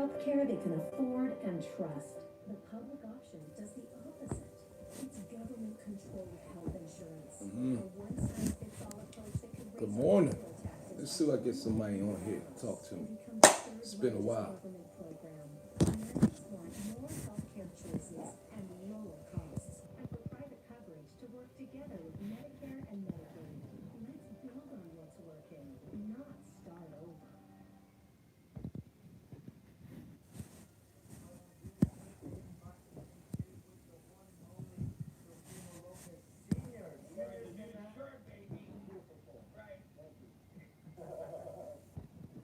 Healthcare they can afford and trust. The public option does the opposite. It's government-controlled health insurance. A one-size-fits-all approach that could Good raise morning. payroll taxes. Let's see if I get somebody on here to talk to me. It's been a while. Government program. Americans want more healthcare choices and lower costs. And for private coverage to work together with Medicare and Medicaid. Let's build on what's working, not start over.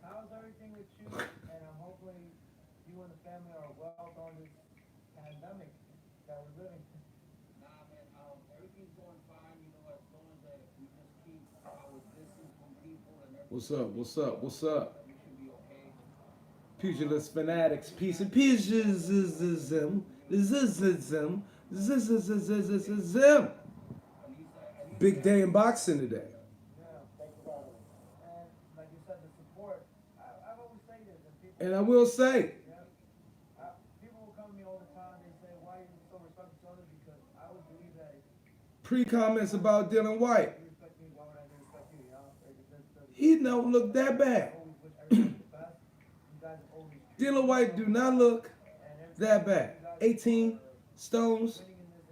How's everything with you? And I'm hoping you and the family are well on this pandemic that we're living. Nah, man, everything's going fine. You know, as long as we just keep our distance from people and everything. What's up? What's up? What's up? We should be okay. Pugilist fanatics, peace and pugilism, zzzism, zzzism. Big day in boxing today. Yeah, thank you, brother. And like you said, the support. I've always said this, and people. And I will say, People will come to me all the time. They say, "Why are you so respectful to others?" Because I always believe that if pre-comments about Dylan White. you respect me, why would I respect you? You know, He don't look that bad. always wish everybody the best. You guys always. Dylan White do not look And that bad. 18 stones.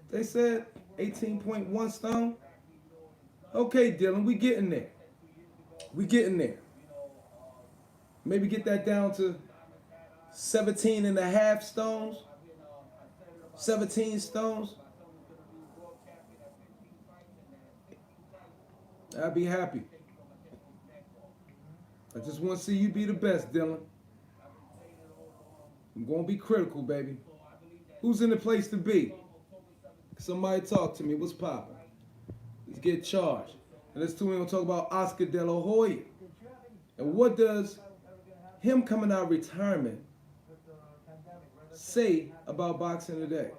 They said 18.1 stone. Okay, Dylan, we getting there. We getting there. Maybe get that down to 17 and a half stones. 17 stones. I'd be happy. I just want to see you be the best, Dylan. I'm going to be critical, baby. Who's in the place to be? Somebody talk to me. What's poppin'? Let's get charged. And let's we're going to talk about Oscar DeLa Hoya. And what does him coming out of retirement say about boxing today?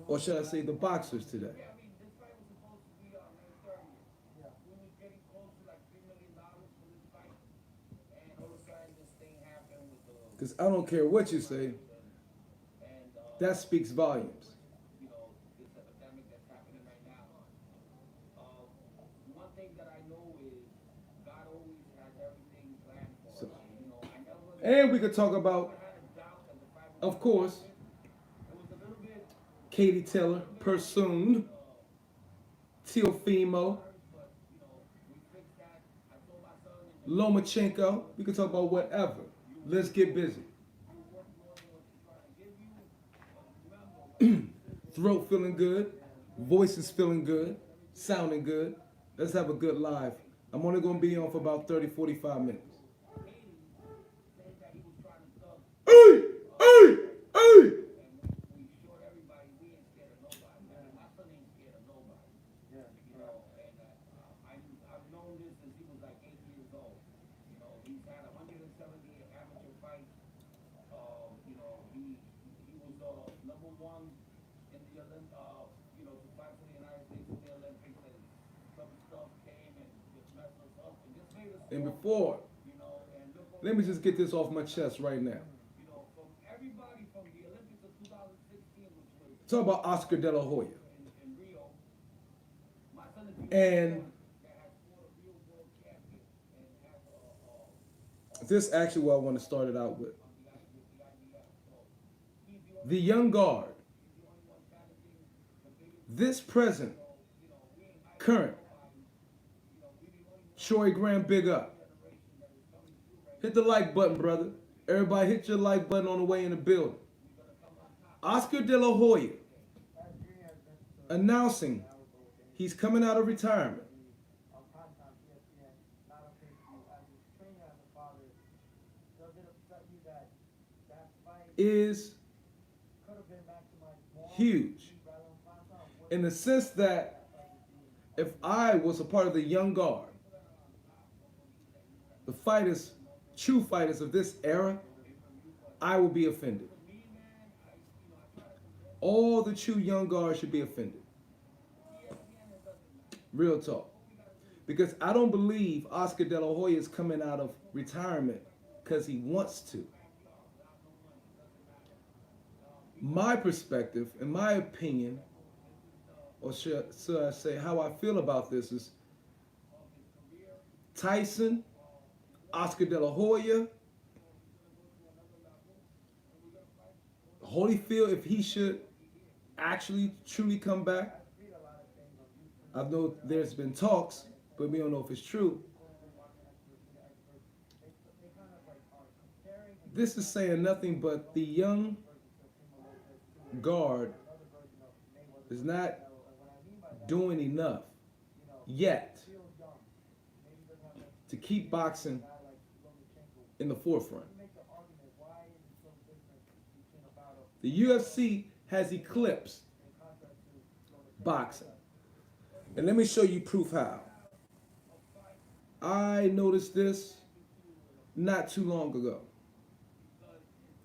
Or should I say the boxers today? I mean, this fight was supposed to be on May 30th. We was getting close to like $3 million for this fight. And all of a sudden, this thing happened with the. Because I don't care what you say. And, That speaks volumes. you know, this epidemic that's happening right now. One thing that I know is God always has everything planned for us. You know, I never And we could talk about, had a doubt that the fight was. of course, It was a little bit. Katie Taylor, Pursoon, Teofimo, But, you know, we fixed that. I told my son, Lomachenko. We could talk about whatever. Let's get busy. Throat feeling good. Voice is feeling good. Sounding good. Let's have a good live. I'm only going to be on for about 30, 45 minutes. Hey! Hey! Hey! we showed everybody we ain't scared of nobody. I mean, my son ain't scared of nobody. Yeah. You know, and I've known this since he was like 8 years old. You know, he's had 170 amateur fights. You know, he was number one in the you know, to fight for the United States in the Olympics, and some stuff came and just messed us up and just made us. And before, You know, and look let me just get this off my chest right now. you know, from everybody from the Olympics of 2016, which was Talk about Oscar DeLa Hoya. in Rio. My son is the And only one that has fought a real world champion and has this actually what I want to start it out with. the IBF. So he's the only The young guard, one challenging the biggest. this present, current, Troy Graham, big up. Hit the like button, brother. Everybody hit your like button on the way in the building. Oscar DeLa Hoya announcing he's coming out of retirement. On primetime ESPN, not on pay-per-view. As he's training as a father, does it upset you that that fight Is could have been back to my mom? huge Rather on primetime? What in the sense that if I was a part of the young guard, the fighters, true fighters of this era, I will be offended. All the true young guards should be offended. Real talk. Because I don't believe Oscar De La Hoya is coming out of retirement because he wants to. my perspective, in my opinion, or should I say how I feel about this is Tyson, Oscar De La Hoya, Holyfield, if he should actually truly come back. I know there's been talks, but we don't know if it's true. This is saying nothing but the young guard is not doing enough yet to keep boxing in the forefront. The UFC has eclipsed boxing. And let me show you proof how. I noticed this not too long ago.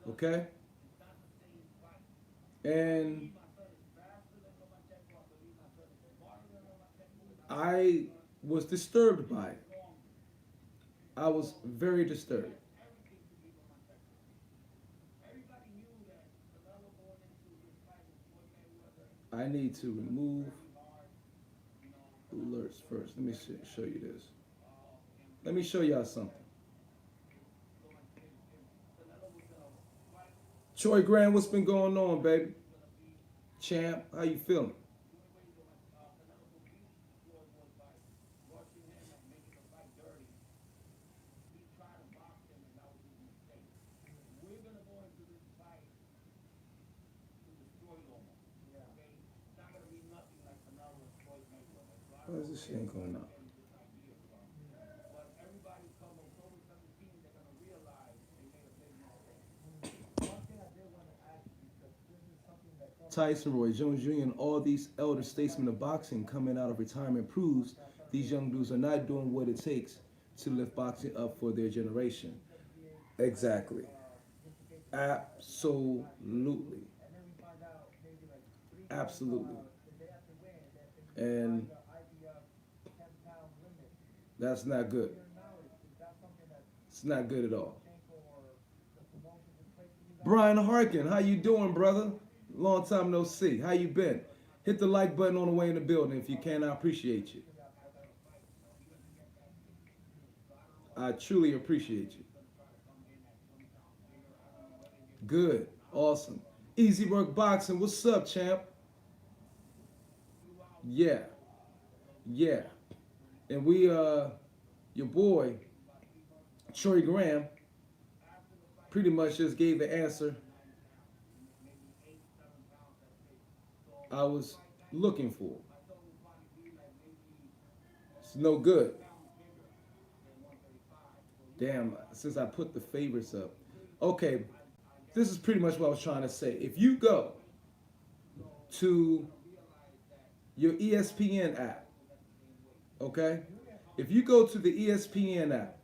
Okay? And I was disturbed by it. I was very disturbed. I need to remove alerts first. Let me show you this. Let me show y'all something. Troy Graham, what's been going on, baby? Champ, how you feeling? Why is this shit going up? Tyson, Roy Jones Jr., and all these elder statesmen of boxing coming out of retirement proves these young dudes are not doing what it takes to lift boxing up for their generation. Exactly. Absolutely. Absolutely. And that's not good. It's not good at all. Brian Harkin, how you doing, brother? Long time no see. How you been? Hit the like button on the way in the building. If you can, I appreciate you. I truly appreciate you. Good. Awesome. Easy Work Boxing. What's up, champ? Yeah. Yeah. And we, your boy, Troy Graham, pretty much just gave the answer I was looking for. It's no good. Damn, since I put the favorites up. Okay, this is pretty much what I was trying to say. If you go to your ESPN app, okay? If you go to the ESPN app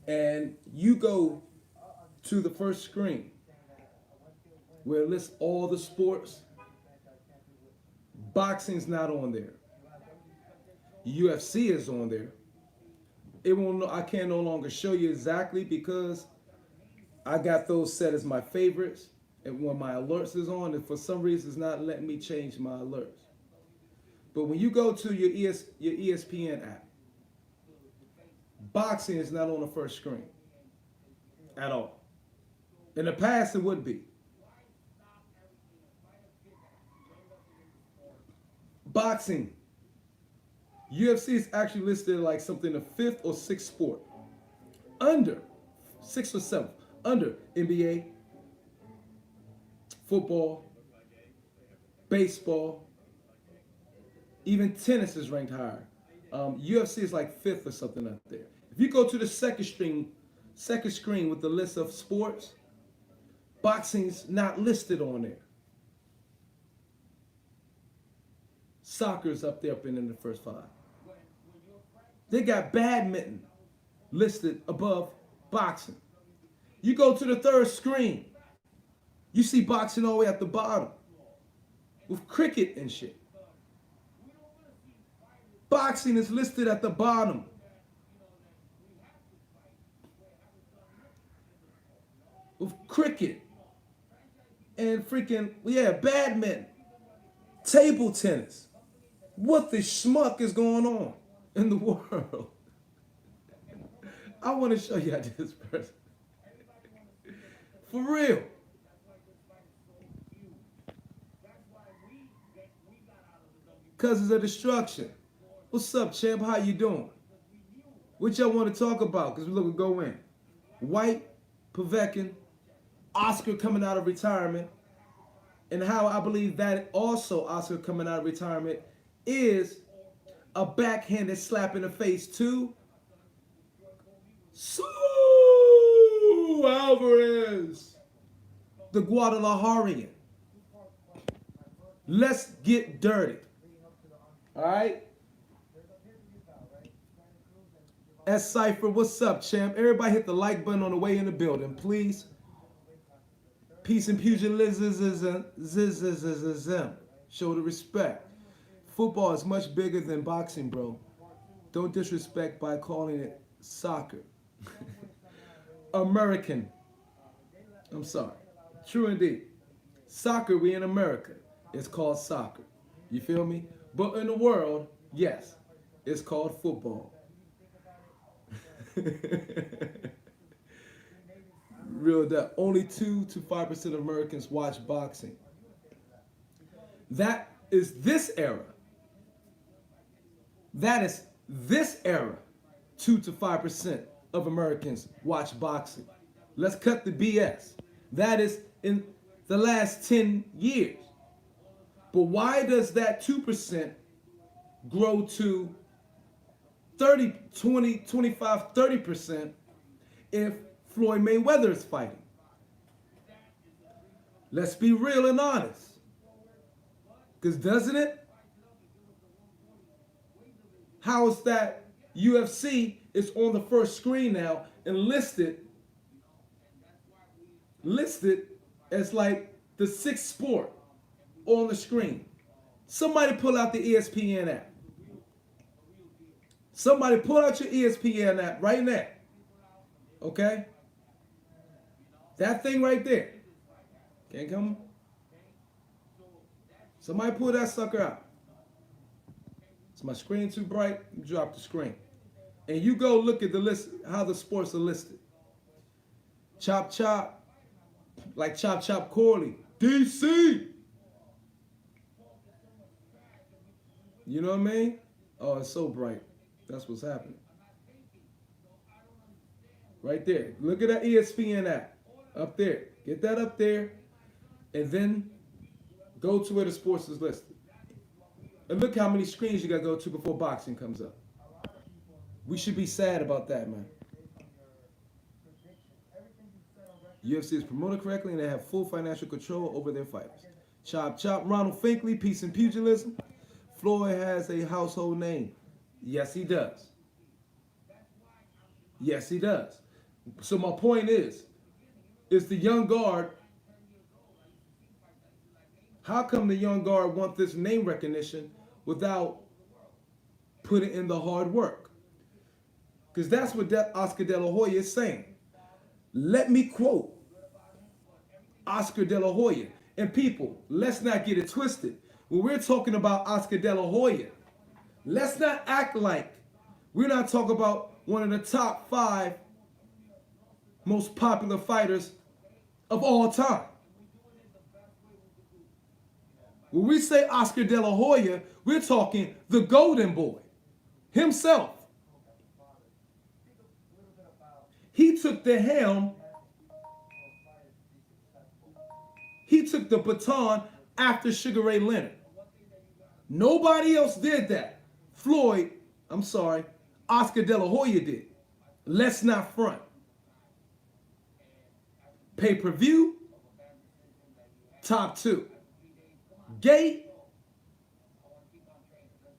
and you go to the first screen where it lists all the sports, boxing's not on there. UFC is on there. It won't. I can no longer show you exactly because I got those set as my favorites, and when my alerts is on, and for some reason it's not letting me change my alerts. But when you go to your ESPN app, boxing is not on the first screen at all. In the past, it would be. Boxing. UFC is actually listed like something the 5th or 6th sport. Under 6th or 7th. Under NBA, football, baseball, even tennis is ranked higher. UFC is like 5th or something up there. If you go to the second screen with the list of sports, boxing's not listed on there. Soccer's up there, up in the first 5. They got badminton listed above boxing. You go to the third screen, you see boxing all the way at the bottom with cricket and shit. Boxing is listed at the bottom. With cricket. and freaking, yeah, badminton, table tennis. What the schmuck is going on in the world? I want to show you this person. For real. Cousins of Destruction. What's up, champ? How you doing? What y'all want to talk about? Because we're going to go in. Whyte-Povetkin, Oscar coming out of retirement, and how I believe that also Oscar coming out of retirement is a backhanded slap in the face to Sue Alvarez, the Guadalajarian. Let's get dirty. All right? S. Cypher, what's up, champ? Everybody hit the like button on the way in the building, please. Peace and pugilism. Show the respect. Football is much bigger than boxing, bro. Don't disrespect by calling it soccer. American. I'm sorry. True indeed. Soccer, we in America. It's called soccer. You feel me? But in the world, yes, it's called football. Real that only 2 to 5% of Americans watch boxing. That is this era. That is this era. 2 to 5% of Americans watch boxing. Let's cut the BS. That is in the last 10 years. But why does that 2% grow to 30, 20, 25, 30% if Floyd Mayweather is fighting? Let's be real and honest. Because doesn't it? How is that UFC is on the first screen now and listed as like the 6th sport on the screen? Somebody pull out the ESPN app. Somebody pull out your ESPN app right now. Okay? That thing right there. Can't come? Somebody pull that sucker out. Is my screen too bright? Drop the screen. And you go look at the list, how the sports are listed. Chop Chop, like Chop Chop Corley. DC! You know what I mean? Oh, it's so bright. That's what's happening. Right there. Look at that ESPN app. Up there. Get that up there. And then go to where the sports is listed. And look how many screens you got to go to before boxing comes up. We should be sad about that, man. UFC is promoted correctly and they have full financial control over their fighters. Chop Chop. Ronald Finkley, Peace and Pugilism. Floyd has a household name. Yes, he does. Yes, he does. So my point is the young guard, how come the young guard want this name recognition without putting in the hard work? Because that's what Oscar De La Hoya is saying. Let me quote Oscar De La Hoya. And people, let's not get it twisted. When we're talking about Oscar De La Hoya, let's not act like we're not talking about one of the top 5 most popular fighters of all time. When we say Oscar De La Hoya, we're talking the Golden Boy himself. He took the helm. He took the baton after Sugar Ray Leonard. Nobody else did that. Oscar De La Hoya did. Let's not front. Pay-per-view, top 2. Gate,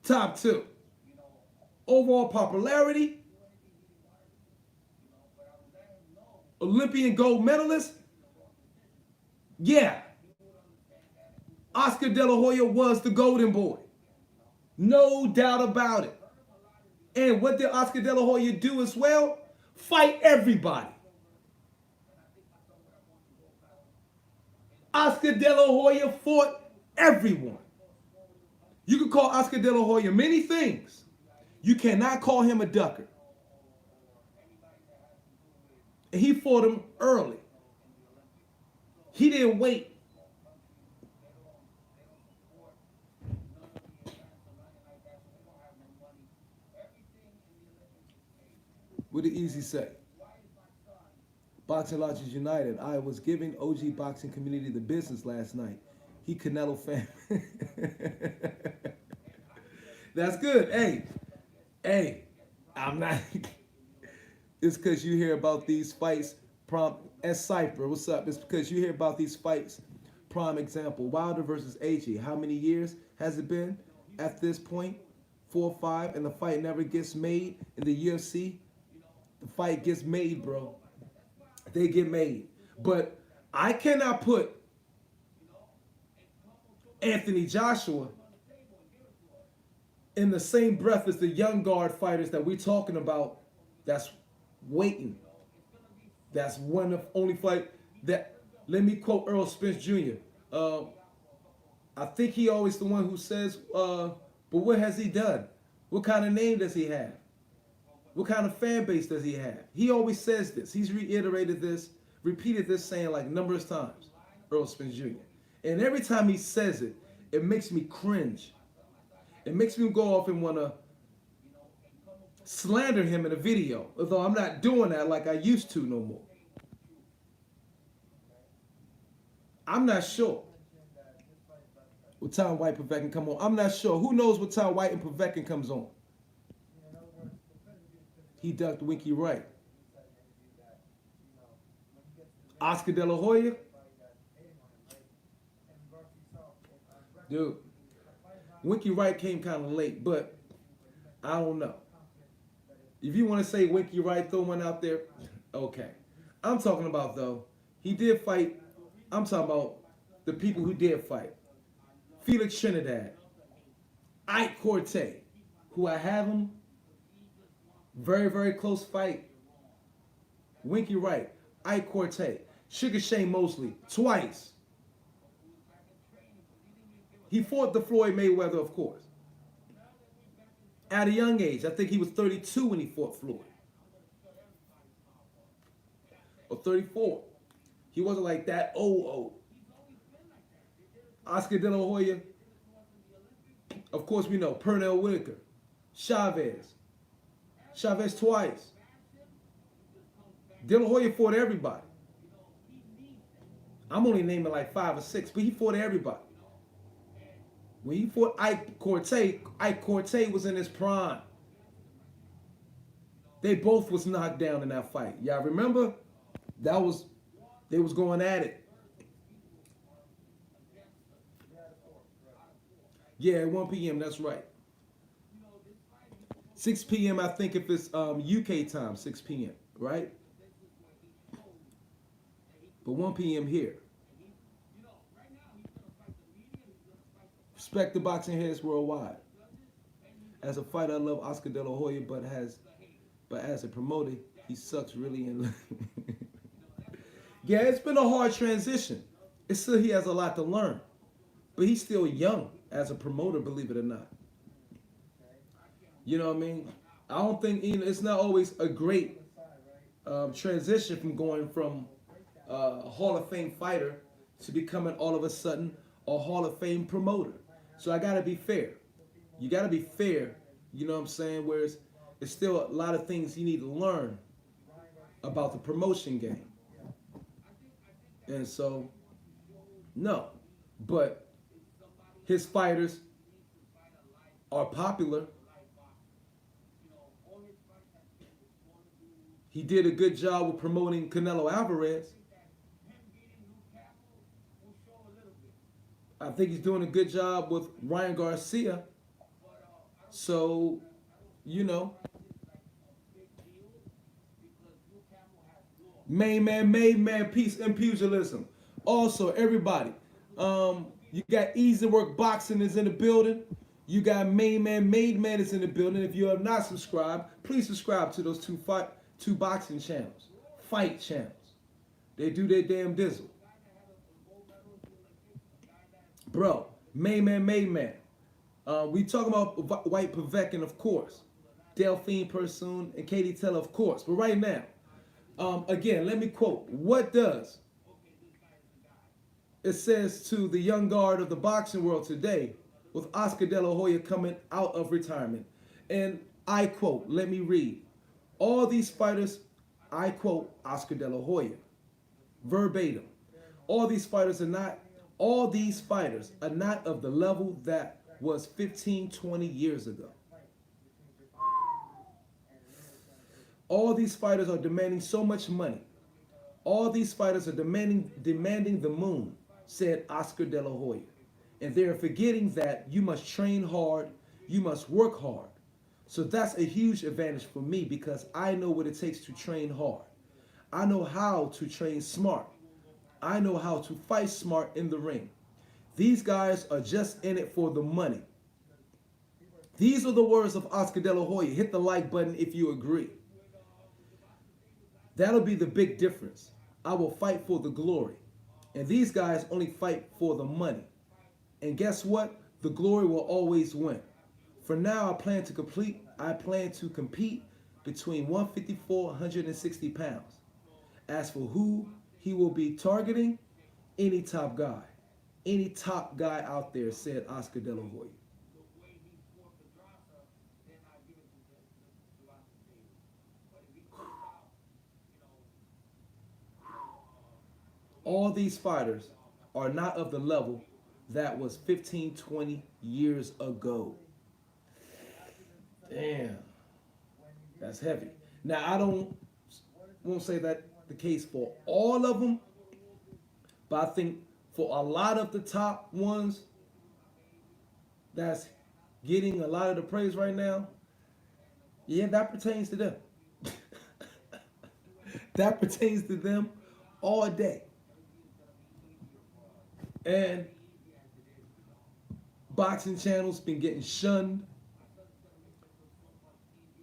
top 2. Overall popularity, Olympian gold medalist. Yeah. Oscar De La Hoya was the Golden Boy. No doubt about it. And what did Oscar De La Hoya do as well? Fight everybody. Oscar De La Hoya fought everyone. You can call Oscar De La Hoya many things. You cannot call him a ducker. And he fought him early. He didn't wait. What did Easy say? Boxing Lodges United. I was giving OG boxing community the business last night. He Canelo fan. That's good. Hey, I'm not. It's because you hear about these fights. Cypher, what's up? It's because you hear about these fights. Prime example, Wilder versus AJ. How many years has it been at this point? 4 or 5, and the fight never gets made in the UFC. The fight gets made, bro. They get made. But I cannot put Anthony Joshua in the same breath as the young guard fighters that we're talking about that's waiting. That's one of only fight that, let me quote Earl Spence Jr. I think he always the one who says, but what has he done? What kind of name does he have? What kind of fan base does he have? He always says this. He's repeated this saying like numerous times, Earl Spence Jr. And every time he says it, it makes me cringe. It makes me go off and want to slander him in a video, although I'm not doing that like I used to no more. I'm not sure what time Whyte-Povetkin come on. I'm not sure. Who knows what time Whyte and Povetkin comes on? He ducked Winky Wright. Oscar De La Hoya? Dude, Winky Wright came kind of late, but I don't know. If you want to say Winky Wright, throw one out there, okay. I'm talking about, though, he did fight. I'm talking about the people who did fight. Felix Trinidad, Ike Corte, who I have him, very, very close fight. Winky Wright, Ike Corte, Sugar Shane Mosley, twice. He fought the Floyd Mayweather, of course. At a young age, I think he was 32 when he fought Floyd. Or 34. He wasn't like that old. Oscar De La Hoya. Of course we know. Pernell Whitaker. Chavez twice. De La Hoya fought everybody. I'm only naming like 5 or 6, but he fought everybody. When he fought Ike Corte was in his prime. They both was knocked down in that fight. Y'all remember? They was going at it. Yeah, at 1 p.m., that's right. 6 p.m., I think if it's UK time, 6 p.m., right? But 1 p.m. here. Respect the boxing heads worldwide. As a fighter, I love Oscar De La Hoya, but as a promoter, he sucks really in. Yeah, it's been a hard transition. It's still he has a lot to learn, but he's still young as a promoter, believe it or not. You know what I mean? I don't think it's not always a great transition from going from a Hall of Fame fighter to becoming all of a sudden a Hall of Fame promoter. So I gotta be fair. You gotta be fair. You know what I'm saying? Whereas there's still a lot of things you need to learn about the promotion game. And so, no. But his fighters are popular. He did a good job with promoting Canelo Alvarez. I think he's doing a good job with Ryan Garcia. So, you know. Main man, peace and pugilism. Also, everybody, you got Easy Work Boxing is in the building. You got Main Man is in the building. If you have not subscribed, please subscribe to those two boxing channels, fight channels. They do their damn dizzle. Bro, main man. We talking about Whyte-Povetkin, of course. Delphine Persoon and Katie Taylor, of course. But right now, again, let me quote. What does it says to the young guard of the boxing world today with Oscar De La Hoya coming out of retirement? And I quote, let me read. All these fighters, I quote Oscar De La Hoya, verbatim. All these fighters are not of the level that was 15, 20 years ago. All these fighters are demanding so much money. All these fighters are demanding the moon, said Oscar De La Hoya. And they're forgetting that you must train hard, you must work hard. So that's a huge advantage for me because I know what it takes to train hard. I know how to train smart. I know how to fight smart in the ring. These guys are just in it for the money. These are the words of Oscar De La Hoya. Hit the like button if you agree. That'll be the big difference. I will fight for the glory. And these guys only fight for the money. And guess what? The glory will always win. For now, I plan to compete between 154 and 160 pounds. As for who he will be targeting, any top guy. Any top guy out there, said Oscar De La Hoya. All these fighters are not of the level that was 15, 20 years ago. Damn. That's heavy. Now, I won't say that the case for all of them, but I think for a lot of the top ones that's getting a lot of the praise right now, yeah, that pertains to them. That pertains to them all day. And boxing channels been getting shunned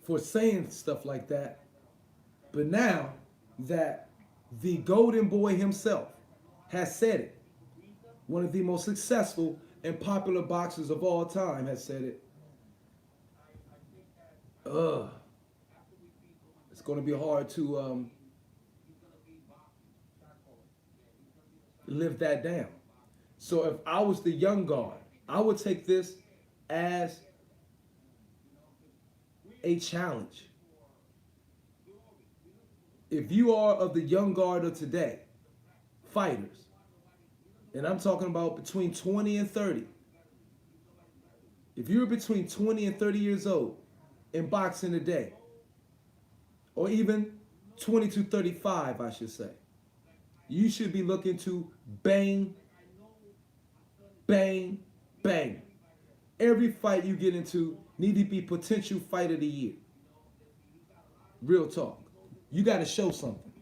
for saying stuff like that. But now that the golden boy himself has said it, one of the most successful and popular boxers of all time has said it, it's going to be hard to live that down. So if I was the young guard, I would take this as a challenge. If you are of the young guard of today, fighters, and I'm talking about between 20 and 30. If you're between 20 and 30 years old in boxing today, or even 20 to 35, I should say, you should be looking to bang, bang, bang. Every fight you get into need to be potential fight of the year. Real talk. You got to show something.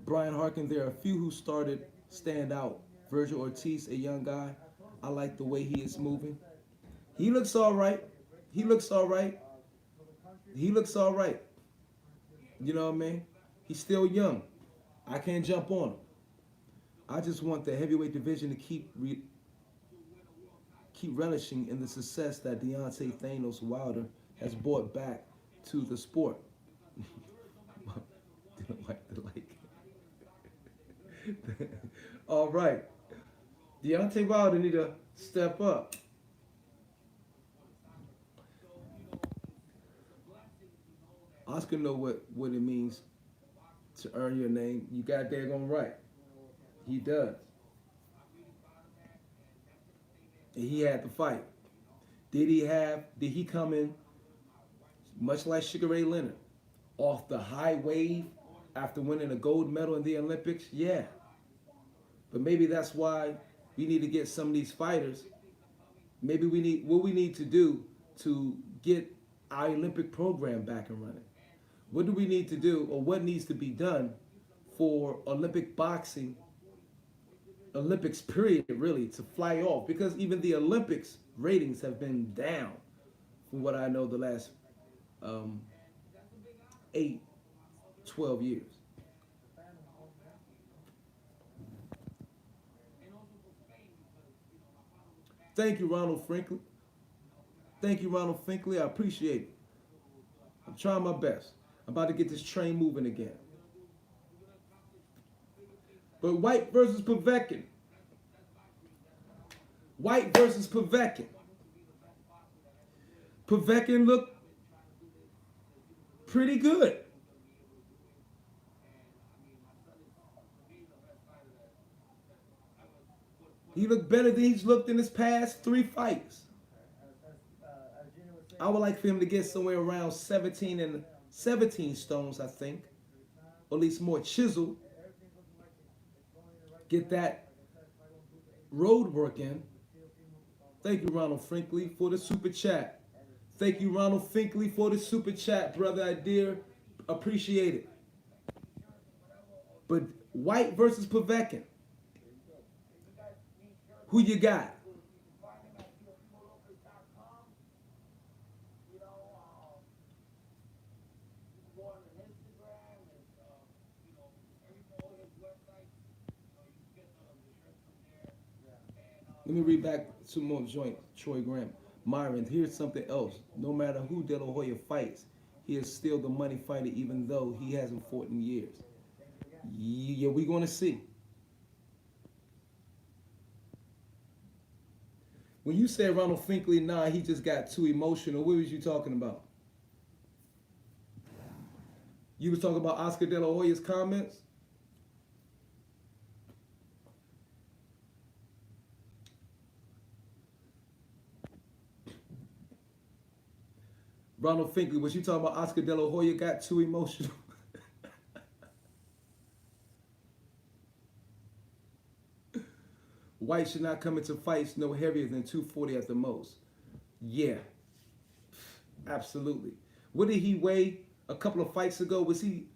Brian Harkin, there are a few who stand out. Virgil Ortiz, a young guy. I like the way he is moving. He looks all right. He looks all right. He looks all right. You know what I mean? He's still young. I can't jump on him. I just want the heavyweight division to keep relishing in the success that Deontay Thanos Wilder has brought back to the sport. Didn't like the like. All right. Deontay Wilder need to step up. Oscar know what it means to earn your name. You got daggone right. He does. And he had to fight. Did he come in much like Sugar Ray Leonard off the high wave after winning a gold medal in the Olympics? Yeah. But maybe that's why we need to get some of these fighters. Maybe what we need to do to get our Olympic program back and running. What do we need to do, or what needs to be done for Olympic boxing, Olympics period, really, to fly off? Because even the Olympics ratings have been down from what I know the last 8, 12 years. Thank you, Ronald Finkley. Thank you, Ronald Finkley. I appreciate it. I'm trying my best. I'm about to get this train moving again. But Whyte versus Povetkin. Whyte versus Povetkin. Povetkin looked pretty good. He looked better than he's looked in his past 3 fights. I would like for him to get somewhere around 17 stones, I think. Or at least more chiseled. Get that road work in. Thank you, Ronald Finkley, for the super chat. Thank you, Ronald Finkley, for the super chat, brother. I dear appreciate it. But Whyte versus Povetkin. Who you got? Let me read back some more joint. Troy Graham. Myron, here's something else. No matter who DeLa Hoya fights, he is still the money fighter even though he hasn't fought in years. Yeah, we're going to see. When you said Ronald Finkley, nah, he just got too emotional, what was you talking about? You was talking about Oscar De La Hoya's comments? Ronald Finkley, was you talking about Oscar De La Hoya got too emotional? Whyte should not come into fights no heavier than 240 at the most. Yeah, absolutely. What did he weigh a couple of fights ago? Was he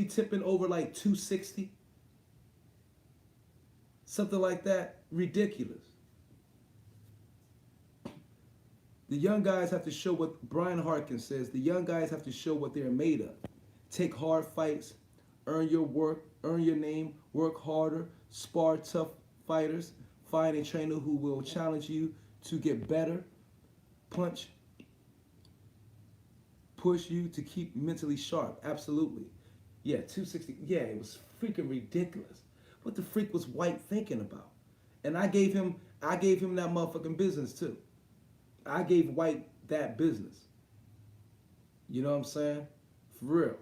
tipping over like 260? Something like that? Ridiculous. The young guys have to show what Brian Harkins says. The young guys have to show what they're made of. Take hard fights, earn your work, earn your name, work harder, spar tough fighters, find a trainer who will challenge you to get better, punch, push you to keep mentally sharp. Absolutely. Yeah, 260. Yeah, it was freaking ridiculous. What the freak was Whyte thinking about? And I gave him that motherfucking business too. I gave Whyte that business. You know what I'm saying? For real.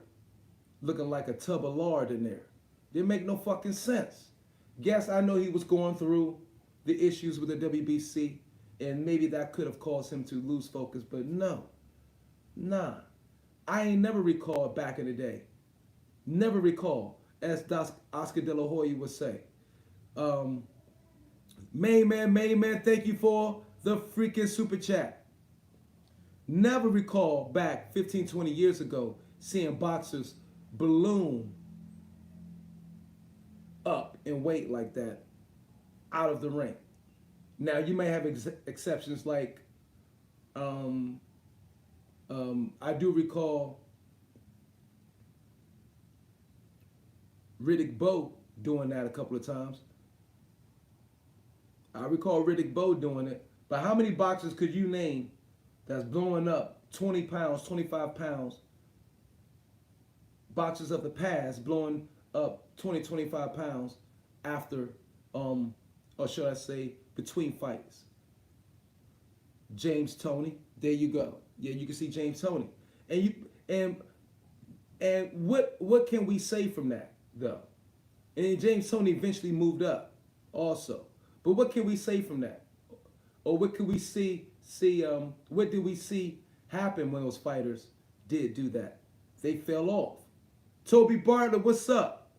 Looking like a tub of lard in there. Didn't make no fucking sense. Guess I know he was going through the issues with the WBC, and maybe that could have caused him to lose focus, but no. Nah. I ain't never recalled back in the day. Never recall, as Oscar De La Hoya would say. Main man, thank you for the freaking super chat. Never recall back 15, 20 years ago seeing boxers balloon up in weight like that out of the ring. Now you may have exceptions like I do recall Riddick Bowe doing that a couple of times. I recall Riddick Bowe doing it. But how many boxers could you name that's blowing up 20 pounds, 25 pounds? Boxers of the past blowing up 20, 25 pounds after, or should I say, between fights. James Toney, there you go. Yeah, you can see James Toney. And what can we say from that though? And James Toney eventually moved up also. But what can we say from that? Or what can we see what did we see happen when those fighters did do that? They fell off. Toby Bartlett, what's up?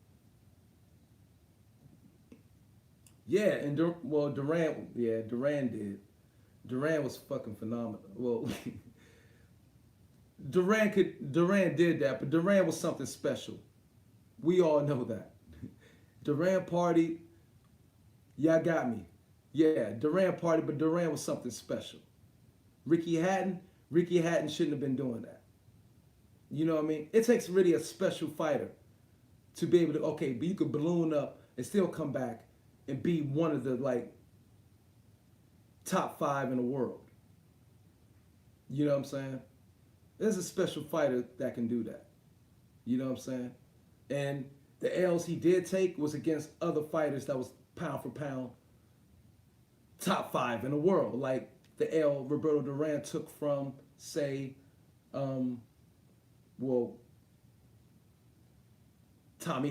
Yeah, and Duran did. Duran was fucking phenomenal. Well, Duran did that, but Duran was something special. We all know that. Duran partied. Y'all got me. Yeah, Duran partied, but Duran was something special. Ricky Hatton shouldn't have been doing that. You know what I mean? It takes really a special fighter to be able to, okay, but you could balloon up and still come back and be one of the, like, top 5 in the world. You know what I'm saying? There's a special fighter that can do that. You know what I'm saying? And the L's he did take was against other fighters that was pound for pound top 5 in the world. Like the L Roberto Duran took from, say, Tommy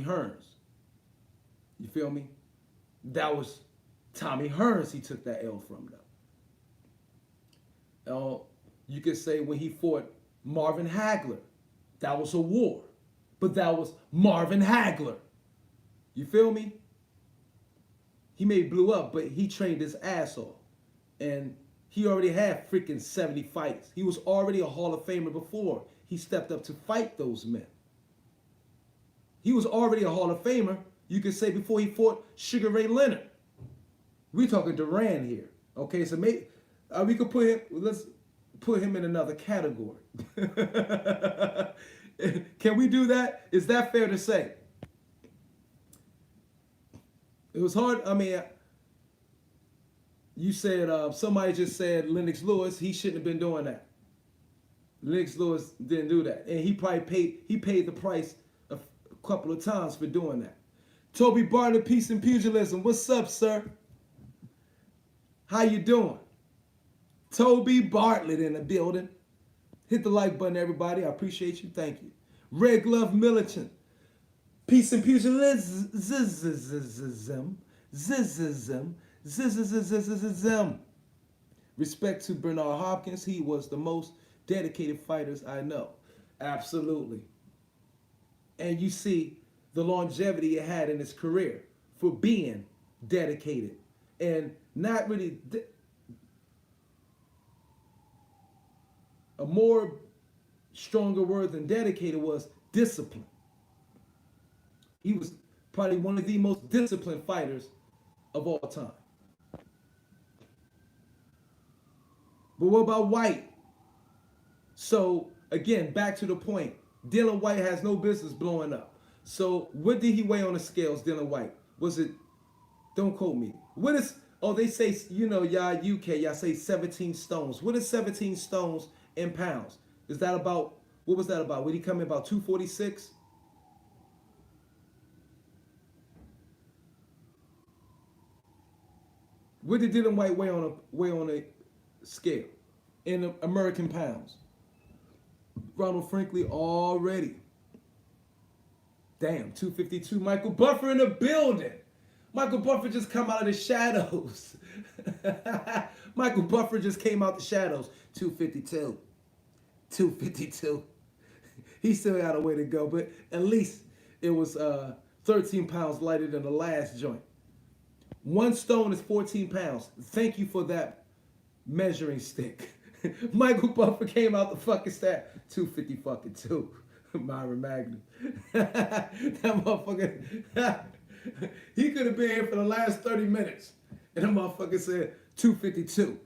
Hearns. You feel me? That was Tommy Hearns he took that L from, though. You could say when he fought Marvin Hagler, that was a war. But that was Marvin Hagler. You feel me? He may blew up, but he trained his ass off. And he already had freaking 70 fights. He was already a Hall of Famer before he stepped up to fight those men. He was already a Hall of Famer, you could say, before he fought Sugar Ray Leonard. We're talking Duran here. Okay, so maybe we could let's put him in another category. Can we do that? Is that fair to say? It was hard. I mean, you said, somebody just said Lennox Lewis, he shouldn't have been doing that. Lennox Lewis didn't do that. And he probably paid the price a couple of times for doing that. Toby Bartlett, Peace and Pugilism. What's up, sir? How you doing? Toby Bartlett in the building. Hit the like button, everybody. I appreciate you. Thank you. Red Glove Militant. Peace and Pugilism. Respect to Bernard Hopkins. He was the most dedicated fighters I know. Absolutely. And you see the longevity he had in his career for being dedicated and not really a more stronger word than dedicated was discipline. He was probably one of the most disciplined fighters of all time. But what about Whyte? So again, back to the point. Dylan Whyte has no business blowing up. So what did he weigh on the scales, Dylan Whyte? Was it, don't quote me. What is, they say, y'all UK, y'all say 17 stones. What is 17 stones in pounds? Is that about, what was that about? Would he come in about 246? What did Dylan Whyte weigh on a scale in American pounds? Ronald Franklin already. Damn, 252. Michael Buffer in the building. Michael Buffer just come out of the shadows. Michael Buffer just came out the shadows. 252. 252. He still got a way to go, but at least it was 13 pounds lighter than the last joint. 1 stone is 14 pounds. Thank you for that measuring stick. Michael Buffer came out the fucking stat. 250 fucking 2. Myron Magnum. That motherfucker. He could have been here for the last 30 minutes. And that motherfucker said 252.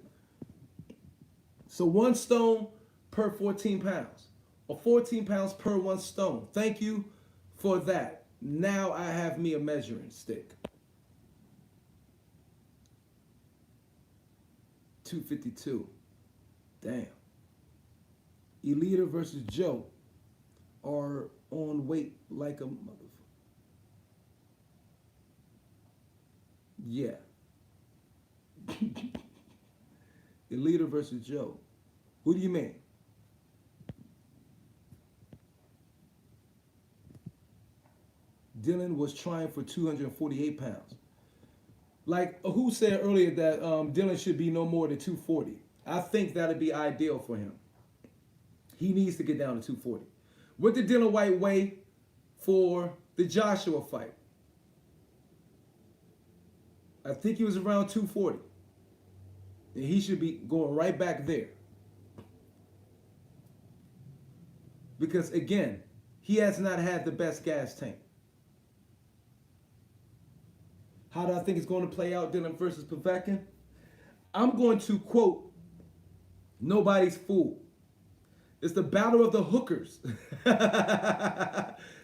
So 1 stone per 14 pounds. Or 14 pounds per 1 stone. Thank you for that. Now I have me a measuring stick. 252. Damn. Elita versus Joe are on weight like a motherfucker. Yeah. Elita versus Joe. Who do you mean? Dylan was trying for 248 pounds. Like who said earlier that Dylan should be no more than 240? I think that'd be ideal for him. He needs to get down to 240. What did Dylan Whyte weigh for the Joshua fight? I think he was around 240. And he should be going right back there. Because again, he has not had the best gas tank. How do I think it's going to play out, Dylan versus Povetkin? I'm going to quote Nobody's Fool. It's the battle of the hookers.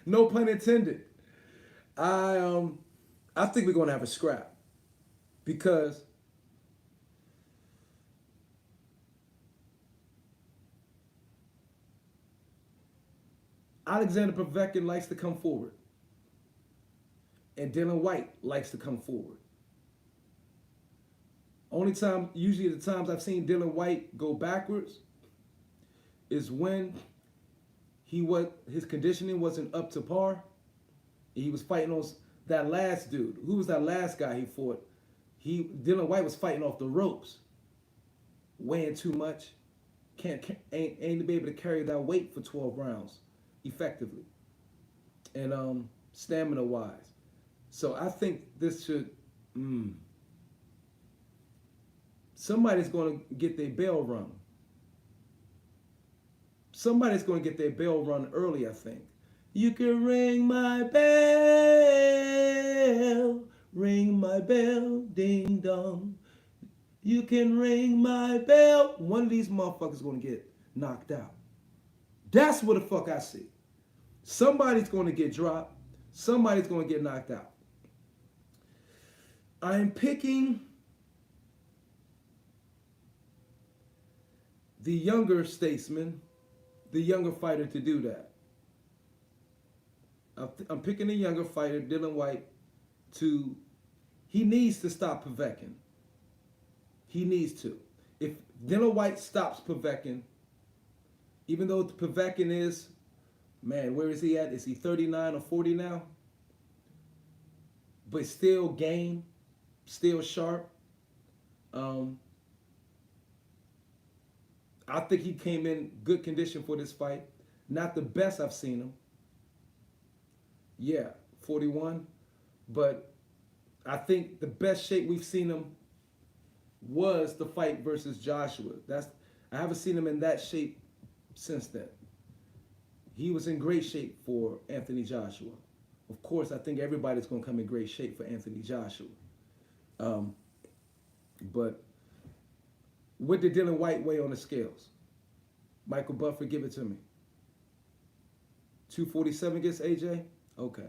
No pun intended. I think we're going to have a scrap. Because Alexander Povetkin likes to come forward. And Dylan White likes to come forward. Usually the times I've seen Dylan White go backwards is when his conditioning wasn't up to par. He was fighting on that last dude. Who was that last guy he fought? Dylan White was fighting off the ropes, weighing too much, ain't be able to carry that weight for 12 rounds effectively, and stamina wise. So I think this should. Somebody's going to get their bell rung. Somebody's going to get their bell rung early, I think. You can ring my bell, ding dong. You can ring my bell. One of these motherfuckers is going to get knocked out. That's what the fuck I see. Somebody's going to get dropped. Somebody's going to get knocked out. I'm picking the younger statesman, the younger fighter to do that. I'm picking the younger fighter, Dylan White, he needs to stop Povetkin. He needs to. If Dylan White stops Povetkin, even though Povetkin is, man, where is he at? Is he 39 or 40 now? But still game, still sharp. I think he came in good condition for this fight. Not the best I've seen him. Yeah, 41. But I think the best shape we've seen him was the fight versus Joshua. I haven't seen him in that shape since then. He was in great shape for Anthony Joshua. Of course, I think everybody's going to come in great shape for Anthony Joshua. But what did Dylan White weigh on the scales? Michael Buffer, give it to me. 247 against AJ? Okay.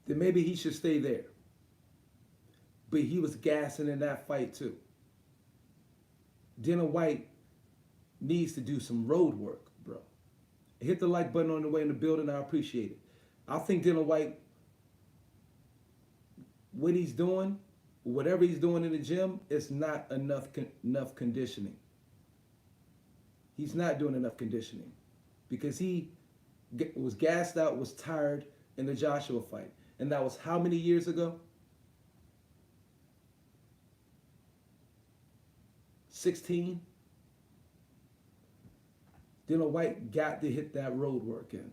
Then maybe he should stay there. But he was gassing in that fight too. Dylan White needs to do some road work, bro. Hit the like button on the way in the building. I appreciate it. I think Dylan White, what he's doing, whatever he's doing in the gym, is not enough conditioning. He's not doing enough conditioning because he was gassed out, was tired in the Joshua fight. And that was how many years ago? 16. Dylan White got to hit that road work in.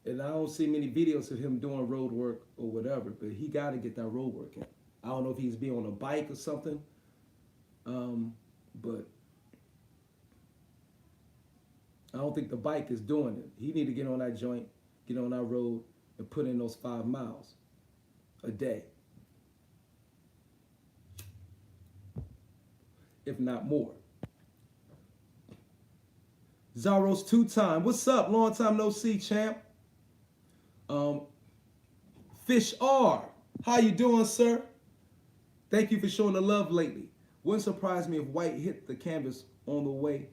And I don't see many videos of him doing road work or whatever, but he got to get that road work in. I don't know if he's being on a bike or something, but I don't think the bike is doing it. He need to get on that joint, get on that road, and put in those 5 miles a day, if not more. Zaros 2-time. What's up? Long time no see, champ. Fish R. How you doing, sir? Thank you for showing the love lately. Wouldn't surprise me if White hit the canvas on the way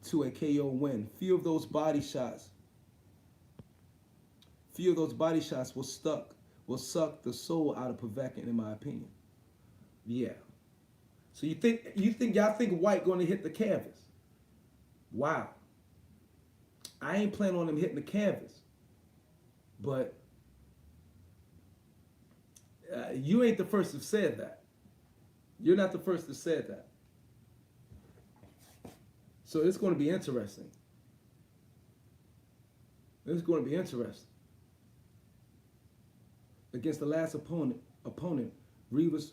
to a KO win. Few of those body shots will suck the soul out of Povetkin, in my opinion. Yeah. So y'all think White going to hit the canvas? Wow. I ain't planning on him hitting the canvas, but you ain't the first to said that. You're not the first to said that. So it's going to be interesting. It's going to be interesting. Against the last opponent, Rivas.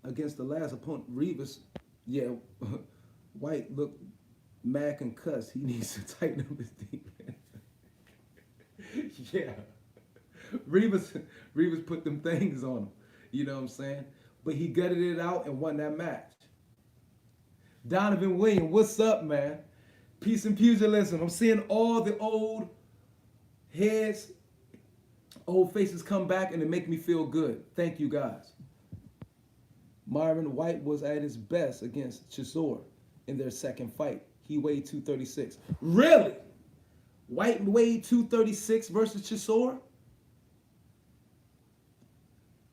Against the last opponent, Rivas. Yeah, White looked mad concussed. He needs to tighten up his defense. Yeah, Rivas put them things on him. You know what I'm saying? But he gutted it out and won that match. Donovan Williams, what's up, man? Peace and pugilism. I'm seeing all the old heads, old faces come back, and it make me feel good. Thank you, guys. Myron White was at his best against Chisora in their second fight. He weighed 236. Really? White and Wade 236 versus Chisora.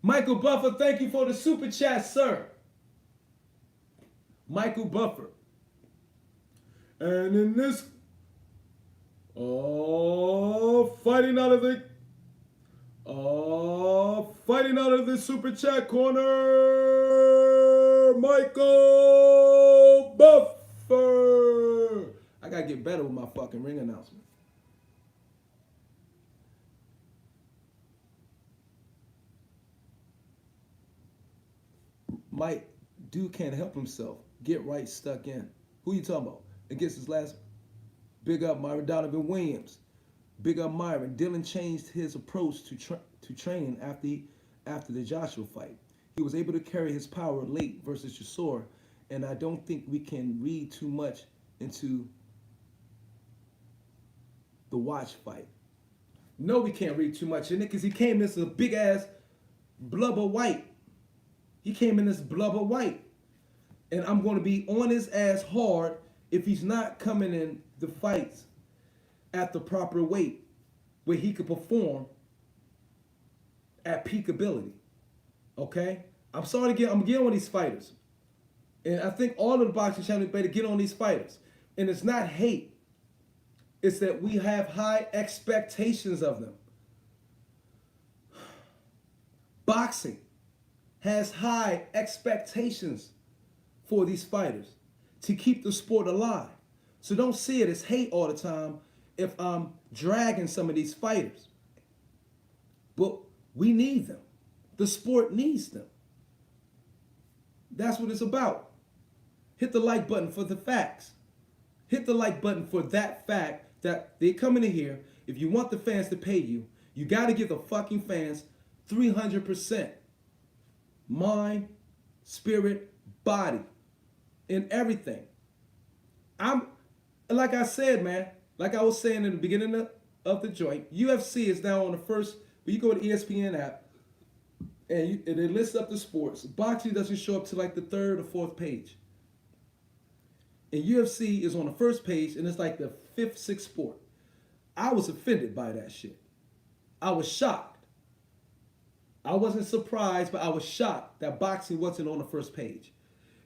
Michael Buffer, thank you for the super chat, sir. Michael Buffer. And in this fighting out of the super chat corner, Michael Buffer. I gotta get better with my fucking ring announcement. Mike, dude can't help himself. Get right stuck in. Who you talking about? Against his last. Big up Myron Donovan Williams. Big up Myron. Dylan changed his approach to training after the Joshua fight. He was able to carry his power late versus Chisora, and I don't think we can read too much into the Watch fight. No, we can't read too much in it because he came as a big ass blubber white. He came in this blubber white. And I'm going to be on his ass hard if he's not coming in the fights at the proper weight where he could perform at peak ability. Okay? I'm getting on these fighters. And I think all of the boxing channels better get on these fighters. And it's not hate. It's that we have high expectations of them. Boxing has high expectations for these fighters to keep the sport alive. So don't see it as hate all the time if I'm dragging some of these fighters. But we need them. The sport needs them. That's what it's about. Hit the like button for the facts. Hit the like button for that fact that they're coming in here. If you want the fans to pay you, you got to give the fucking fans 300%. Mind, spirit, body, in everything. Like I said, man, like I was saying in the beginning of the joint, UFC is now on the first, when you go to ESPN app, and it lists up the sports. Boxing doesn't show up to like the third or fourth page. And UFC is on the first page, and it's like the fifth, sixth sport. I was offended by that shit. I was shocked. I wasn't surprised, but I was shocked that boxing wasn't on the first page.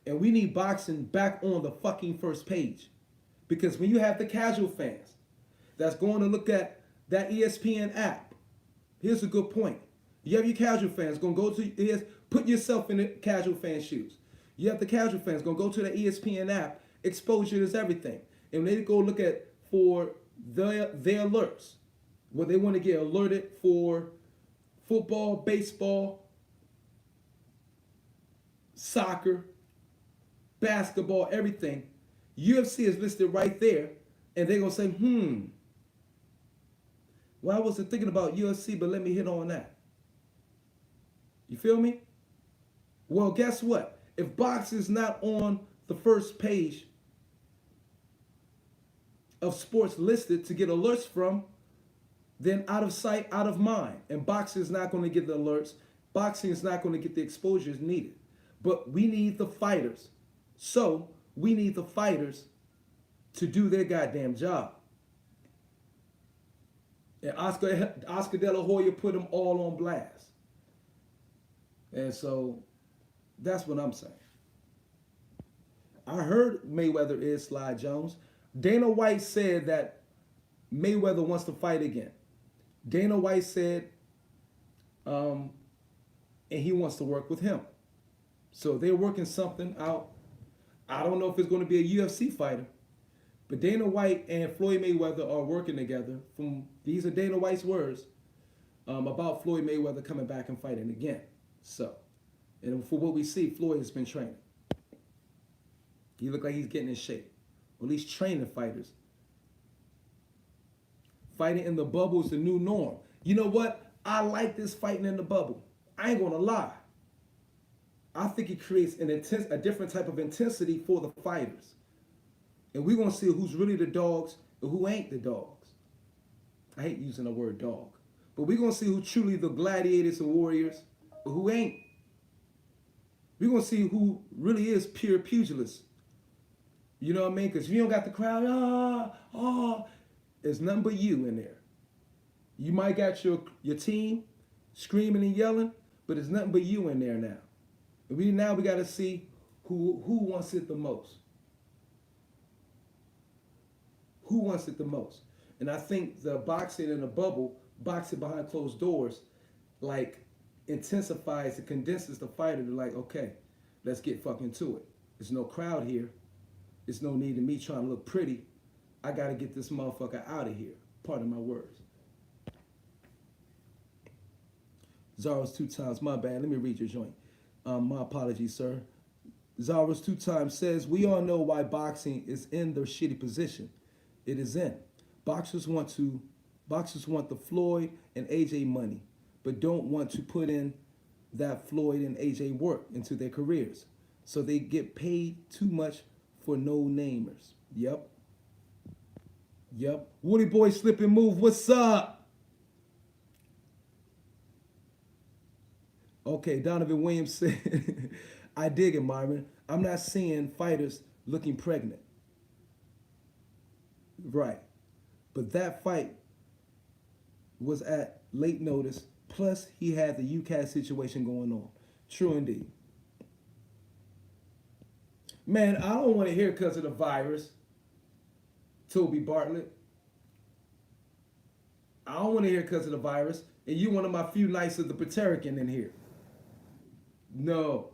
And we need boxing back on the fucking first page. Because when you have the casual fans that's going to look at that ESPN app, here's a good point. You have your casual fans going to go to, put yourself in the casual fan's shoes. You have the casual fans going to go to the ESPN app. Exposure is everything. And they go look at for their alerts. Where they want to get alerted for football, baseball, soccer, basketball, everything. UFC is listed right there. And they're going to say, well, I wasn't thinking about UFC, but let me hit on that. You feel me? Well, guess what? If boxing is not on the first page of sports listed to get alerts from, then out of sight, out of mind. And boxing is not going to get the alerts. Boxing is not going to get the exposures needed. But we need the fighters. So we need the fighters to do their goddamn job. And Oscar De La Hoya put them all on blast. And so that's what I'm saying. I heard Mayweather is Sly Jones. Dana White said that Mayweather wants to fight again. Dana White said, and he wants to work with him. So they're working something out. I don't know if it's going to be a UFC fighter, but Dana White and Floyd Mayweather are working together. These are Dana White's words about Floyd Mayweather coming back and fighting again. So, and for what we see, Floyd has been training. He look like he's getting in shape. Or at least training fighters. Fighting in the bubble is the new norm. You know what? I like this fighting in the bubble. I ain't gonna lie. I think it creates a different type of intensity for the fighters. And we're gonna see who's really the dogs and who ain't the dogs. I hate using the word dog. But we're gonna see who truly the gladiators and warriors and who ain't. We're gonna see who really is pure pugilists. You know what I mean? Because if you don't got the crowd, It's nothing but you in there. You might got your team screaming and yelling, but it's nothing but you in there now. Now we got to see who wants it the most. Who wants it the most? And I think the boxing in a bubble, boxing behind closed doors, like intensifies and condenses the fighter to like, okay, let's get fucking to it. There's no crowd here. There's no need in me trying to look pretty. I got to get this motherfucker out of here. Pardon my words. Zaro's 2 times, my bad. Let me read your joint. My apologies, sir. Zaro's 2 times says, we all know why boxing is in the shitty position it is in. Boxers want the Floyd and AJ money, but don't want to put in that Floyd and AJ work into their careers. So they get paid too much for no-namers. Yep. Woody Boy Slip and Move, what's up? Okay, Donovan Williams said, I dig it, Marvin. I'm not seeing fighters looking pregnant. Right. But that fight was at late notice. Plus, he had the UCAS situation going on. True indeed. Man, I don't want to hear because of the virus. Toby Bartlett. I don't want to hear because of the virus. And you one of my few nights of the Paterican in here. No.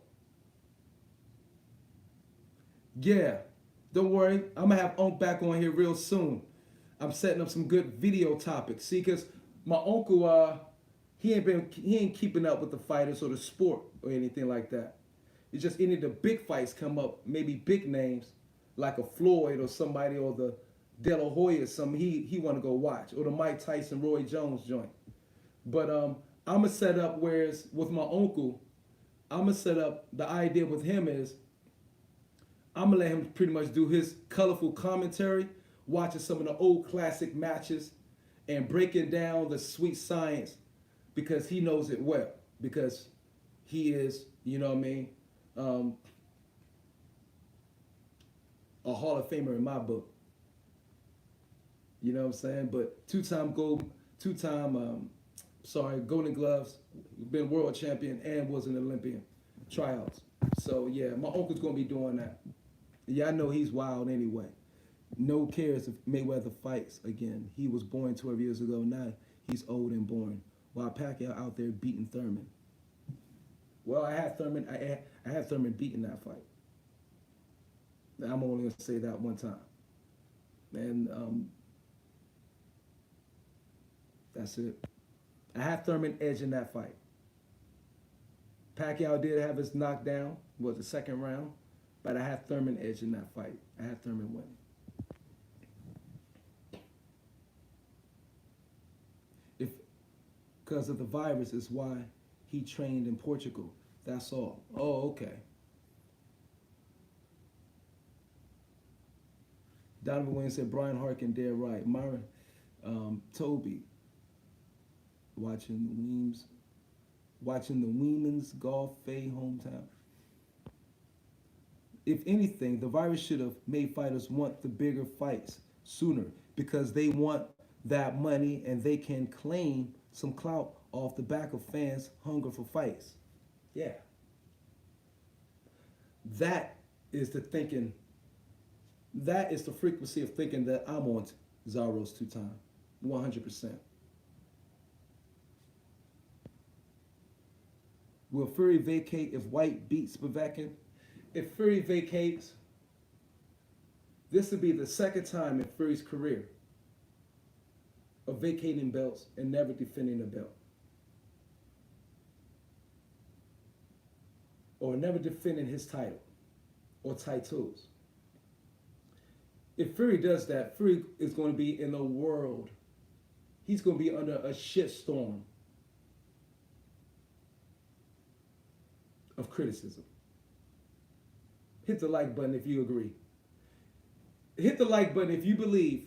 Yeah. Don't worry. I'm going to have Unc back on here real soon. I'm setting up some good video topics. See, because my uncle, he ain't keeping up with the fighters or the sport or anything like that. It's just any of the big fights come up, maybe big names, like a Floyd or somebody, or the DeLa Hoya or something, he want to go watch. Or the Mike Tyson, Roy Jones joint. But I'm going to set up, whereas with my uncle, I'm going to set up, the idea with him is, I'm going to let him pretty much do his colorful commentary, watching some of the old classic matches and breaking down the sweet science, because he knows it well. Because he is, you know what I mean, a Hall of Famer in my book. You know what I'm saying? But two-time Golden Gloves, been world champion and was an Olympian tryouts. So yeah, my uncle's gonna be doing that. Yeah, I know he's wild anyway. No cares if Mayweather fights again. He was born 12 years ago. Now he's old and boring. While Pacquiao out there beating Thurman. Well, I had Thurman beating that fight. I'm only gonna say that one time. And that's it. I had Thurman edging that fight. Pacquiao did have his knockdown, was the second round, but I had Thurman edging that fight. I had Thurman winning. Because of the virus is why he trained in Portugal. That's all. Oh, okay. Donovan Williams said Brian Harkin dead right. Myron, Toby, watching the Women's Golf Fay hometown. If anything, the virus should have made fighters want the bigger fights sooner, because they want that money and they can claim some clout off the back of fans' hunger for fights. Yeah. That is the thinking. That is the frequency of thinking that I'm on Zaro's 2 times. 100%. Will Fury vacate if White beats Povetkin? If Fury vacates, this would be the second time in Fury's career of vacating belts and never defending a belt. Or never defending his title or titles. If Fury does that, Fury is going to be in a world. He's going to be under a shitstorm of criticism. Hit the like button if you agree. Hit the like button if you believe.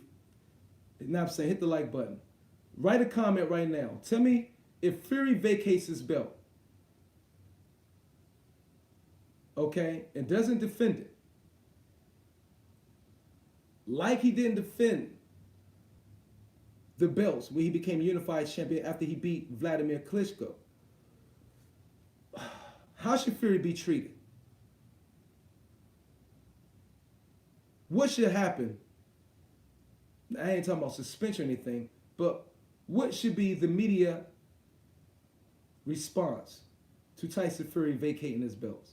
Now I'm saying hit the like button. Write a comment right now. Tell me if Fury vacates his belt, okay, and doesn't defend it, like he didn't defend the belts when he became unified champion after he beat Vladimir Klitschko. How should Fury be treated? What should happen? I ain't talking about suspension or anything, but what should be the media response to Tyson Fury vacating his belts?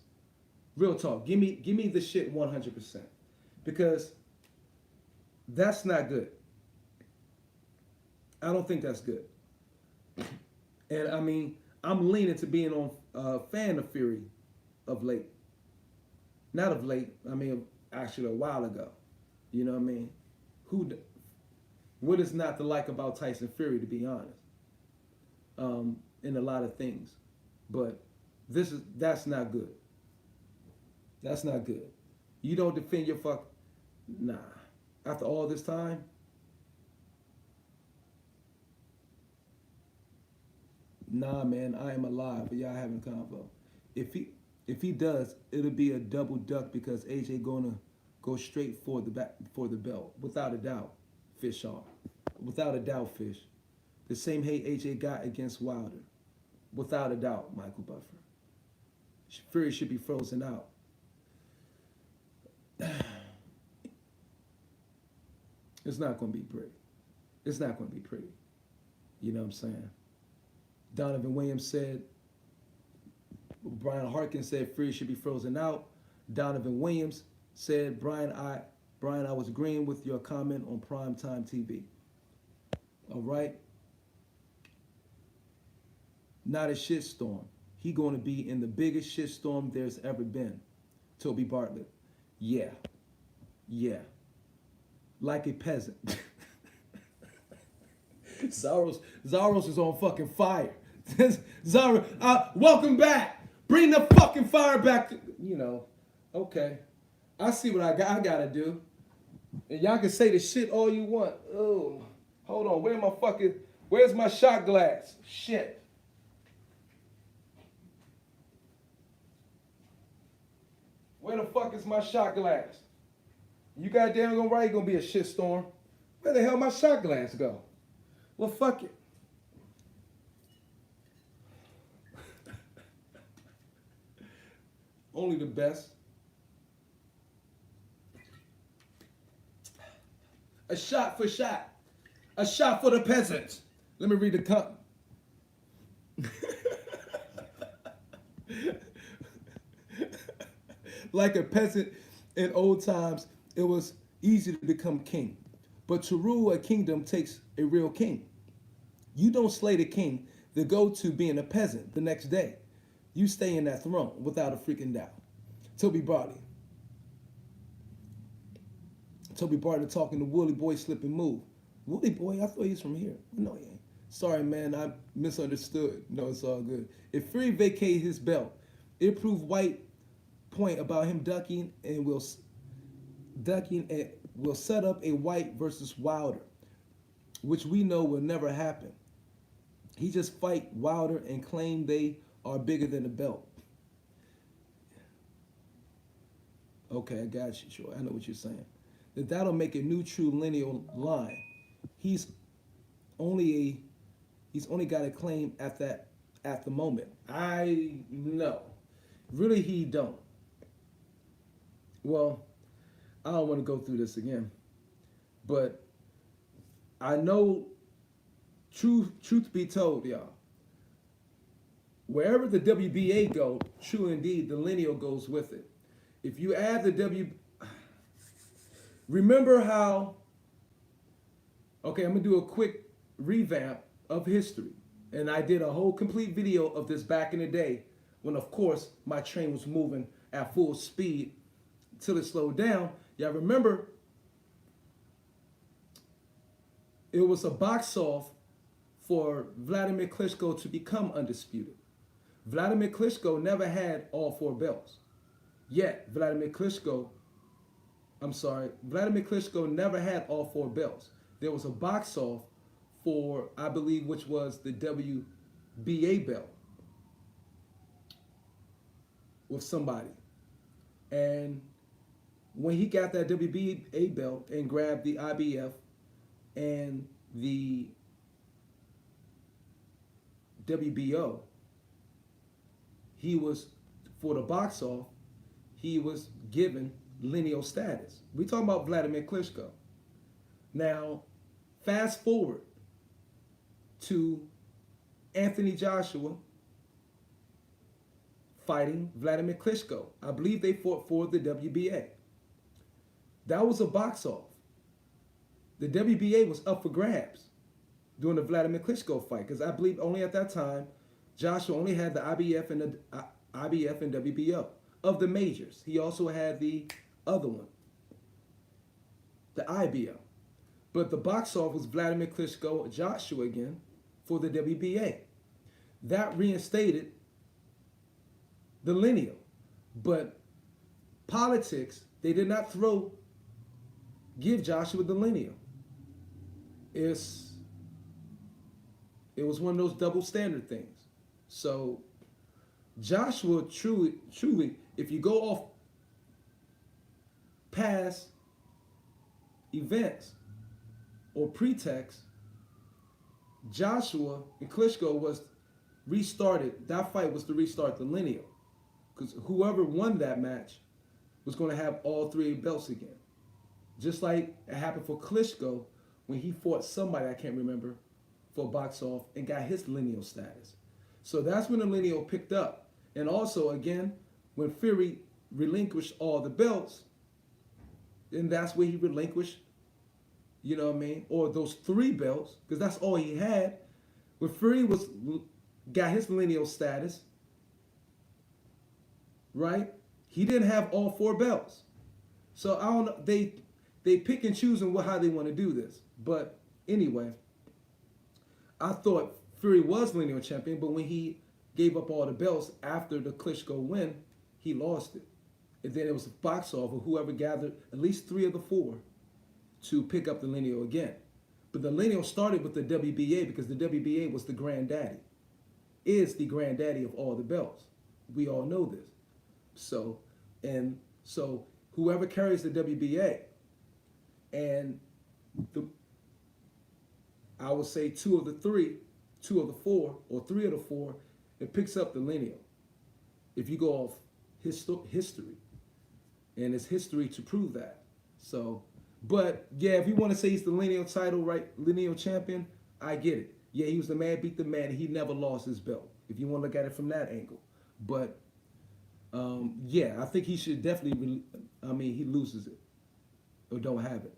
Real talk. Give me the shit 100%. Because that's not good. I don't think that's good. And I mean, I'm leaning to being on a fan of Fury of late. Not of late, I mean actually a while ago. You know what I mean? What is not to like about Tyson Fury, to be honest? In a lot of things. But that's not good. That's not good. You don't defend your nah. After all this time, nah, man, I am alive, but y'all having convo. If he does, it'll be a double duck because AJ gonna go straight for the belt, without a doubt. Fish off, without a doubt, Fish. The same hate AJ got against Wilder, without a doubt, Michael Buffer. Fury should be frozen out. It's not gonna be pretty. It's not gonna be pretty. You know what I'm saying? Donovan Williams said, Brian Harkin said Fury should be frozen out. Donovan Williams said, Brian, I was agreeing with your comment on primetime TV. All right? Not a shitstorm. He going to be in the biggest shitstorm there's ever been. Toby Bartlett. Yeah. Like a peasant. Zaros is on fucking fire. Zara, welcome back. Bring the fucking fire back. Okay. I see what I gotta do. And y'all can say the shit all you want. Oh, hold on. Where's my shot glass? Shit. Where the fuck is my shot glass? You goddamn gonna write, gonna be a shitstorm. Where the hell my shot glass go? Well, fuck it. Only the best. A shot for shot. A shot for the peasants. Let me read the cup. Like a peasant in old times, it was easy to become king. But to rule a kingdom takes a real king. You don't slay the king to go to being a peasant the next day. You stay in that throne without a freaking doubt. Toby Bartlett. Toby Bartlett talking to Willie Boy Slip and Move. Willie Boy, I thought he's from here. No, he ain't. Sorry, man, I misunderstood. No, it's all good. If Fury vacated his belt, it proved White point about him ducking and will set up a White versus Wilder, which we know will never happen. He just fight Wilder and claim they are bigger than the belt. Okay, I got you, sure. I know what you're saying. That'll make a new true lineal line. He's only got a claim at the moment. I know. Really, he don't. Well, I don't want to go through this again, but I know, truth be told, y'all, wherever the WBA go, true indeed, the lineal goes with it. If you add the remember how, okay, I'm going to do a quick revamp of history. And I did a whole complete video of this back in the day when, of course, my train was moving at full speed till it slowed down. Y'all remember, it was a box off for Vladimir Klitschko to become undisputed. Vladimir Klitschko never had all 4 belts. Yet, Vladimir Klitschko never had all 4 belts. There was a box off for, I believe, which was the WBA belt with somebody. And when he got that WBA belt and grabbed the IBF and the WBO, he was, for the box off, he was given lineal status. We talking about Vladimir Klitschko. Now, fast forward to Anthony Joshua fighting Vladimir Klitschko. I believe they fought for the WBA. That was a box off. The WBA was up for grabs during the Vladimir Klitschko fight, because I believe only at that time Joshua only had the IBF and the IBF and WBO of the majors. He also had the other one, the IBO. But the box off was Vladimir Klitschko, Joshua again, for the WBA. That reinstated the lineal. But politics, they did not give Joshua the lineal. It was one of those double standard things. So Joshua truly, if you go off past events or pretext, Joshua and Klitschko was restarted. That fight was to restart the lineal, because whoever won that match was going to have all three belts again. Just like it happened for Klitschko when he fought somebody I can't remember for box off and got his lineal status. So that's when the lineal picked up. And also, again, when Fury relinquished all the belts, then that's where he relinquished, you know what I mean, or those three belts, because that's all he had. When Fury got his lineal status, right, he didn't have all four belts. So I don't know, they pick and choose on how they want to do this. But anyway, I thought Fury was lineal champion, but when he gave up all the belts after the Klitschko win, he lost it. And then it was a box off of whoever gathered at least three of the four to pick up the lineal again. But the lineal started with the WBA because the WBA was the granddaddy, is the granddaddy of all the belts. We all know this. So whoever carries the WBA, and I would say two of the four, or three of the four, it picks up the lineal. If you go off history, and it's history to prove that. So, but yeah, if you want to say he's the lineal title, right, lineal champion, I get it. Yeah, he was the man beat the man, and he never lost his belt, if you want to look at it from that angle. But yeah, I think he should definitely, he loses it or don't have it.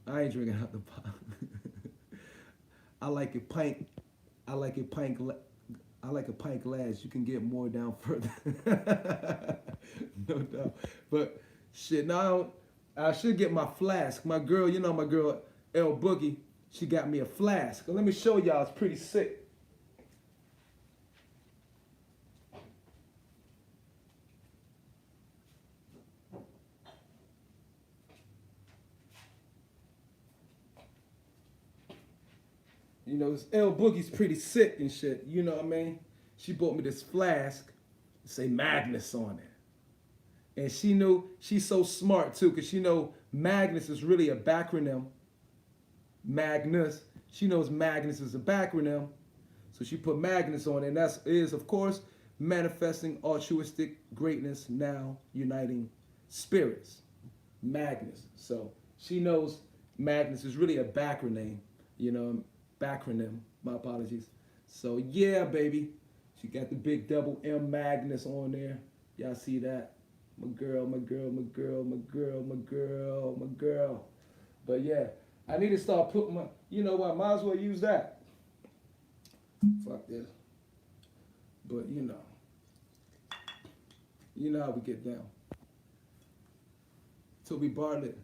I ain't drinking out the pot. I like a pint glass. You can get more down further. No doubt. But shit, now I should get my flask. My girl, my girl L Boogie, she got me a flask. Let me show y'all. It's pretty sick. This L Boogie's pretty sick and shit. You know what I mean? She bought me this flask, say Magnus on it. And she knew, she's so smart too, because she know Magnus is really a backronym. Magnus. She knows Magnus is a backronym. So she put Magnus on it. And that is, of course, manifesting altruistic greatness, now uniting spirits. Magnus. So she knows Magnus is really a backronym, backronym, my apologies. So yeah, baby, she got the big double M Magnus on there. Y'all see that? My girl. But yeah, I need to start putting my, might as well use that. Fuck this. But you know how we get down. Toby Bartlett,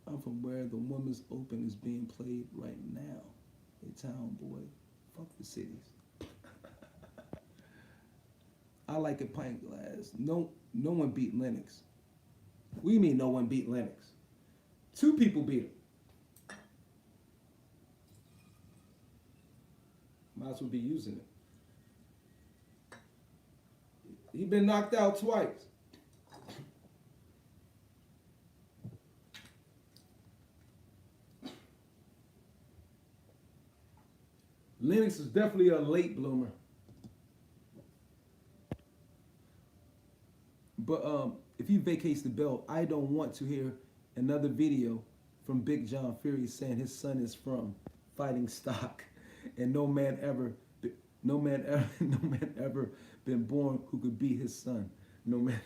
I'm from where the Women's Open is being played right now. A town boy. Fuck the cities. I like a pint glass. No one beat Lennox. What do you mean no one beat Lennox? Two people beat him. Might as well be using it. He been knocked out twice. Lennox is definitely a late bloomer. But if he vacates the belt, I don't want to hear another video from Big John Fury saying his son is from fighting stock, and no man ever, no man ever, no man ever been born who could beat his son. No man.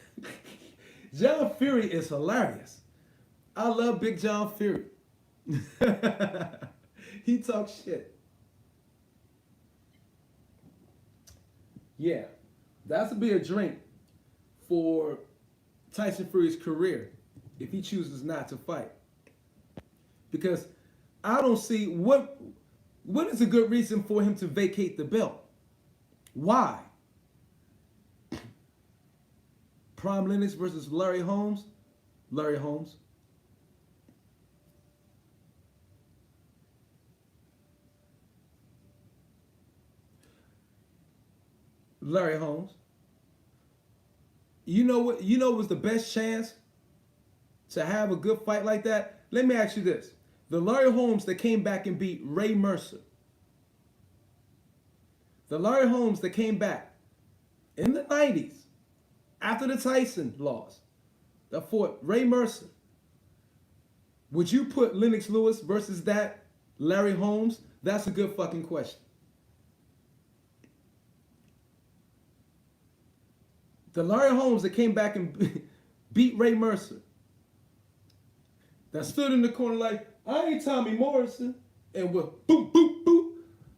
John Fury is hilarious. I love Big John Fury. He talks shit. Yeah, that's to be a drink for Tyson Fury's career if he chooses not to fight. Because I don't see what is a good reason for him to vacate the belt. Why? Prime Lennox versus Larry Holmes. Larry Holmes. Larry Holmes. You know what? You know what was the best chance to have a good fight like that? Let me ask you this: the Larry Holmes that came back and beat Ray Mercer. The Larry Holmes that came back in the 90s after the Tyson loss that fought Ray Mercer. Would you put Lennox Lewis versus that Larry Holmes? That's a good fucking question. The Larry Holmes that came back and beat Ray Mercer, that stood in the corner like, I ain't Tommy Morrison, and what, boop, boop, boop.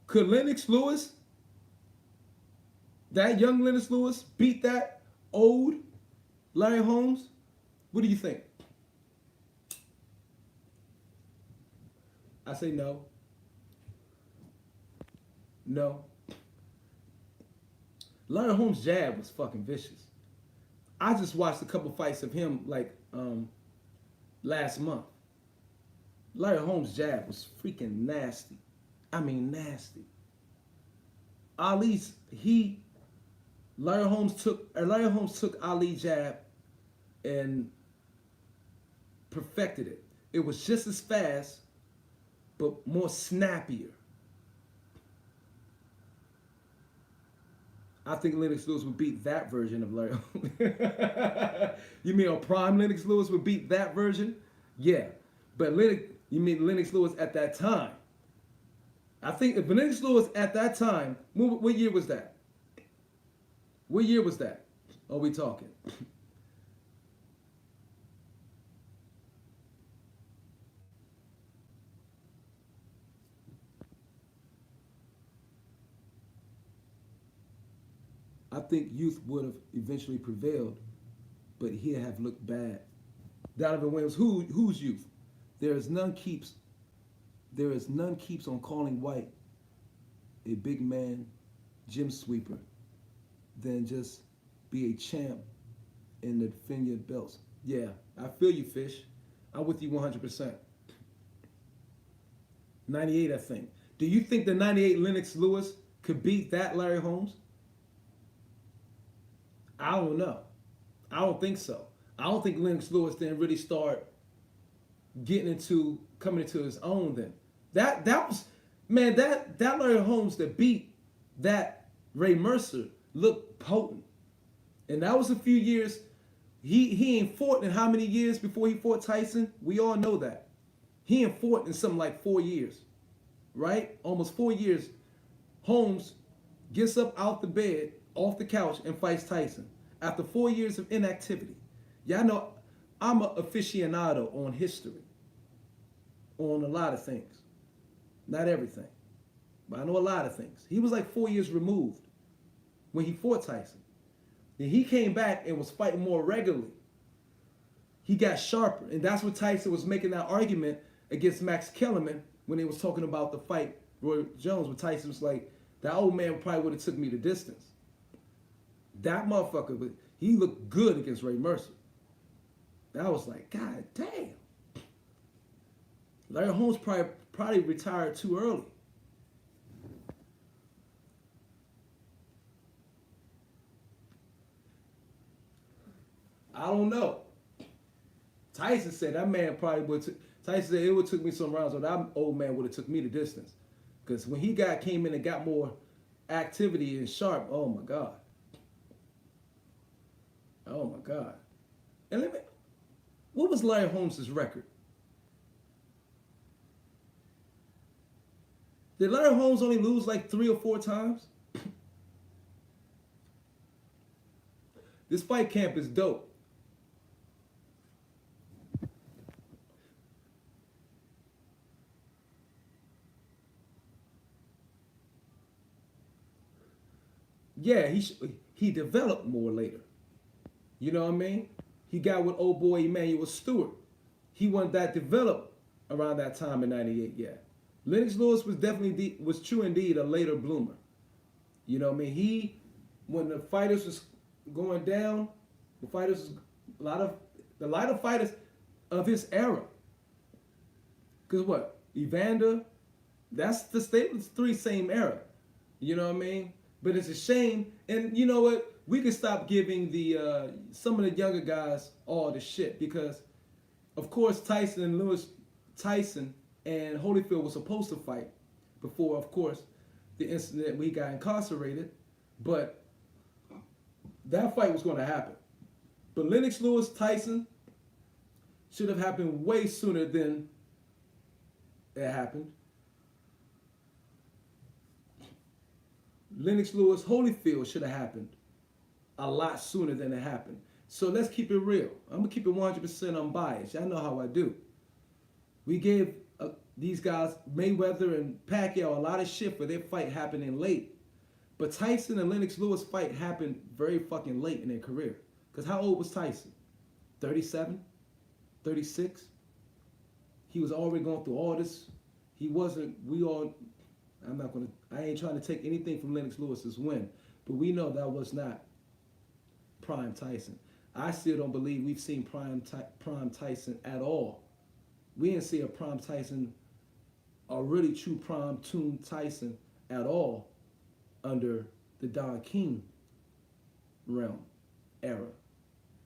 Could Lennox Lewis, that young Lennox Lewis, beat that old Larry Holmes? What do you think? I say no. No. Larry Holmes' jab was fucking vicious. I just watched a couple fights of him like last month. Larry Holmes' jab was freaking nasty. I mean nasty. Larry Holmes took Ali's jab and perfected it. It was just as fast, but more snappier. I think Lennox Lewis would beat that version of Larry Holmes. You mean a prime Lennox Lewis would beat that version? Yeah. But you mean Lennox Lewis at that time? I think if Lennox Lewis at that time, what year was that? What year was that? Are we talking? I think youth would have eventually prevailed, but he'd have looked bad. Donovan Williams, who's youth? There is none keeps on calling White a big man gym sweeper than just be a champ and defend your belts. Yeah, I feel you, Fish. I'm with you 100%. 98, I think. Do you think the 98 Lennox Lewis could beat that Larry Holmes? I don't know. I don't think so. I don't think Lennox Lewis didn't really start coming into his own then. That was, man, that Larry Holmes that beat that Ray Mercer looked potent. And that was a few years. He ain't fought in how many years before he fought Tyson? We all know that. He ain't fought in something like 4 years. Right? Almost 4 years. Holmes gets up out the bed, off the couch, and fights Tyson after 4 years of inactivity. Y'all know I'm an aficionado on history, on a lot of things. Not everything, but I know a lot of things. He was like 4 years removed when he fought Tyson. Then he came back and was fighting more regularly. He got sharper, and that's what Tyson was making that argument against Max Kellerman when they was talking about the fight, Roy Jones, where Tyson was like, that old man probably would have took me the distance. That motherfucker, he looked good against Ray Mercer. I was like, God damn. Larry Holmes probably retired too early. I don't know. Tyson said it would took me some rounds, or that old man would have took me the distance. Because when he came in and got more activity and sharp, oh my God. Oh my God. And what was Larry Holmes' record? Did Larry Holmes only lose like 3 or 4 times? This fight camp is dope. Yeah, he developed more later. You know what I mean? He got with old boy Emmanuel Stewart. He wasn't that developed around that time in '98 yet. Lennox Lewis was definitely was true indeed a later bloomer. You know what I mean? When the fighters was going down, a lot of fighters of his era. Cause what? Evander, that's the Staples 3 same era. You know what I mean? But it's a shame, and you know what? We can stop giving the some of the younger guys all the shit because, of course, Tyson and Holyfield were supposed to fight before, of course, the incident we got incarcerated. But that fight was going to happen. But Lennox Lewis Tyson should have happened way sooner than it happened. Lennox Lewis Holyfield should have happened a lot sooner than it happened. So let's keep it real. I'm going to keep it 100% unbiased. Y'all know how I do. We gave these guys, Mayweather and Pacquiao, a lot of shit for their fight happening late. But Tyson and Lennox Lewis fight happened very fucking late in their career. Because how old was Tyson? 37? 36? He was already going through all this. He wasn't, I ain't trying to take anything from Lennox Lewis's win. But we know that was not prime Tyson. I still don't believe we've seen prime Tyson at all. We didn't see a prime Tyson, a really true prime tuned Tyson at all under the Don King realm era.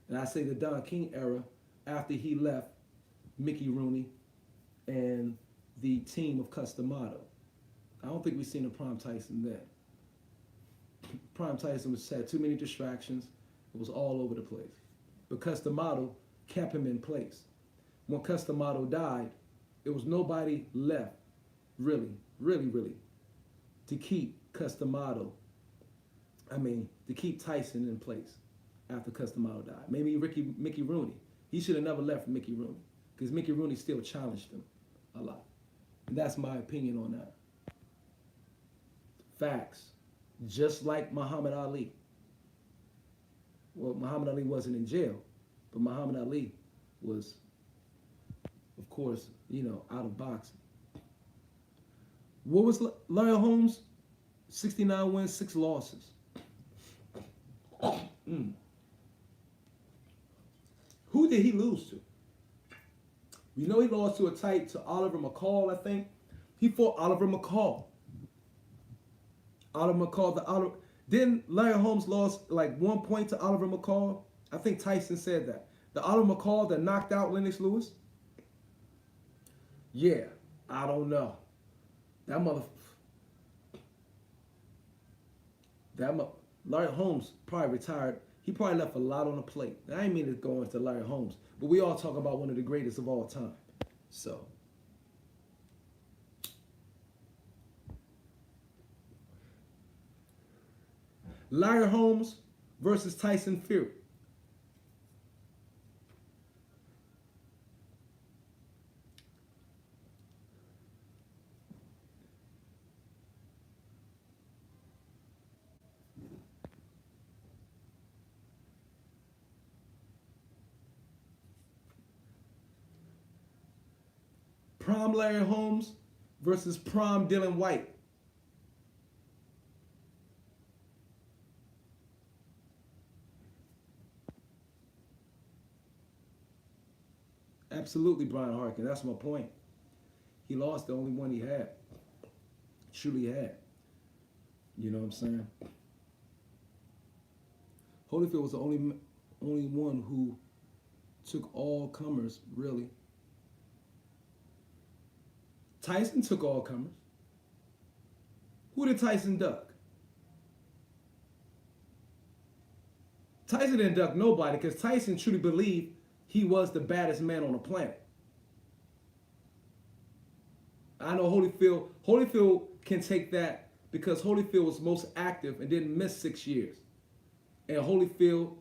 And I say the Don King era after he left Mickey Rooney and the team of Customato. I don't think we've seen a prime Tyson then. Prime Tyson had too many distractions. It was all over the place. But Customato kept him in place. When Customato died, it was nobody left, really, to keep to keep Tyson in place after Customato died. Maybe Mickey Rooney. He should have never left Mickey Rooney because Mickey Rooney still challenged him a lot. And that's my opinion on that. Facts. Just like Muhammad Ali. Well, Muhammad Ali wasn't in jail, but Muhammad Ali was, of course, out of boxing. What was Larry Holmes? 69 wins, 6 losses. Who did he lose to? We know he lost to Oliver McCall, I think. He fought Oliver McCall. Didn't Larry Holmes lost like 1 point to Oliver McCall? I think Tyson said that. The Oliver McCall that knocked out Lennox Lewis? Yeah, I don't know. Larry Holmes probably retired. He probably left a lot on the plate. I didn't mean to go into Larry Holmes, but we all talk about one of the greatest of all time. So, Larry Holmes versus Tyson Fury. Prime Larry Holmes versus prime Dylan White. Absolutely, Brian Harkin. That's my point. He lost the only one he had. Truly had. You know what I'm saying? Holyfield was the only one who took all comers, really. Tyson took all comers. Who did Tyson duck? Tyson didn't duck nobody because Tyson truly believed he was the baddest man on the planet. I know Holyfield can take that because Holyfield was most active and didn't miss 6 years. And Holyfield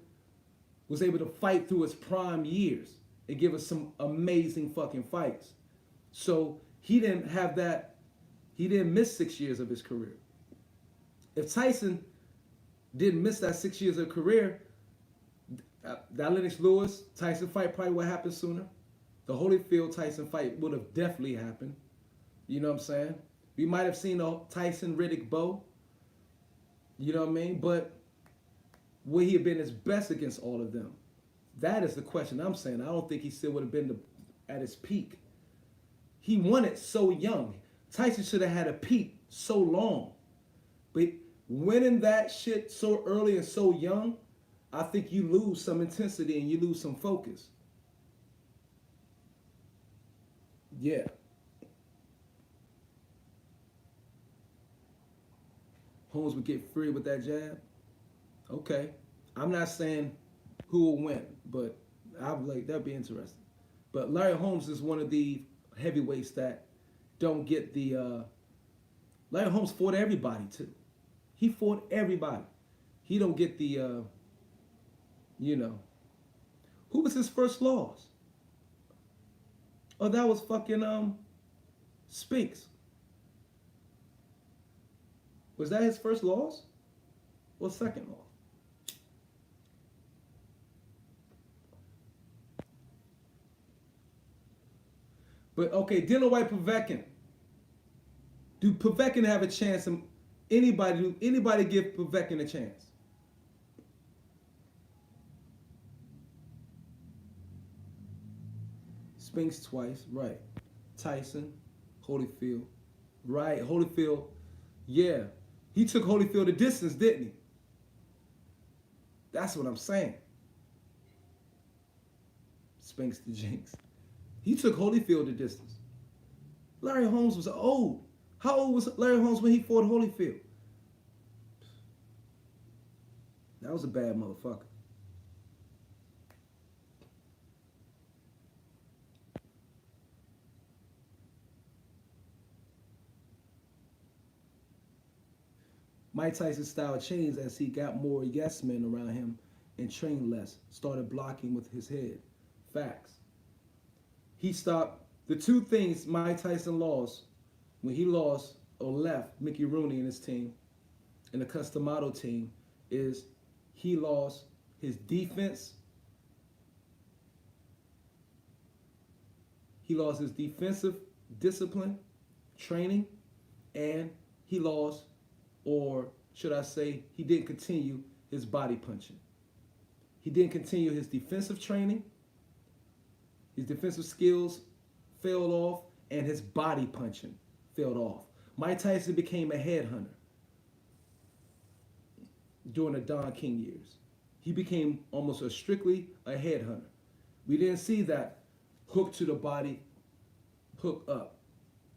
was able to fight through his prime years and give us some amazing fucking fights. So he didn't have that, he didn't miss 6 years of his career. If Tyson didn't miss that 6 years of career, that Lennox Lewis Tyson fight probably would happen sooner. The Holyfield Tyson fight would have definitely happened. You know what I'm saying? We might have seen a Tyson Riddick Bowe. You know what I mean? But would he have been his best against all of them? That is the question I'm saying. I don't think he still would have been at his peak. He won it so young. Tyson should have had a peak so long. But winning that shit so early and so young, I think you lose some intensity and you lose some focus. Yeah. Holmes would get free with that jab. Okay. I'm not saying who will win, but that'd be interesting. But Larry Holmes is one of the heavyweights that don't get the Larry Holmes fought everybody too. He fought everybody. He don't get the who was his first loss? Oh, that was fucking Spinks. Was that his first loss? Or second loss? But okay, Dylan Whyte-Povetkin. Do Povetkin have a chance? Do anybody give Povetkin a chance? Spinks twice, right. Tyson, Holyfield, right. Holyfield, yeah. He took Holyfield the distance, didn't he? That's what I'm saying. Spinks the jinx. He took Holyfield the distance. Larry Holmes was old. How old was Larry Holmes when he fought Holyfield? That was a bad motherfucker. Mike Tyson's style changed as he got more yes men around him and trained less, started blocking with his head. Facts. He stopped. The two things Mike Tyson lost when he lost or left Mickey Rooney and his team and the Customato team is he lost his defense. He lost his defensive discipline, training, and he lost, or should I say, he didn't continue his body punching. He didn't continue his defensive training. His defensive skills failed off, and his body punching failed off. Mike Tyson became a headhunter during the Don King years. He became almost strictly a headhunter. We didn't see that hook to the body, hook up.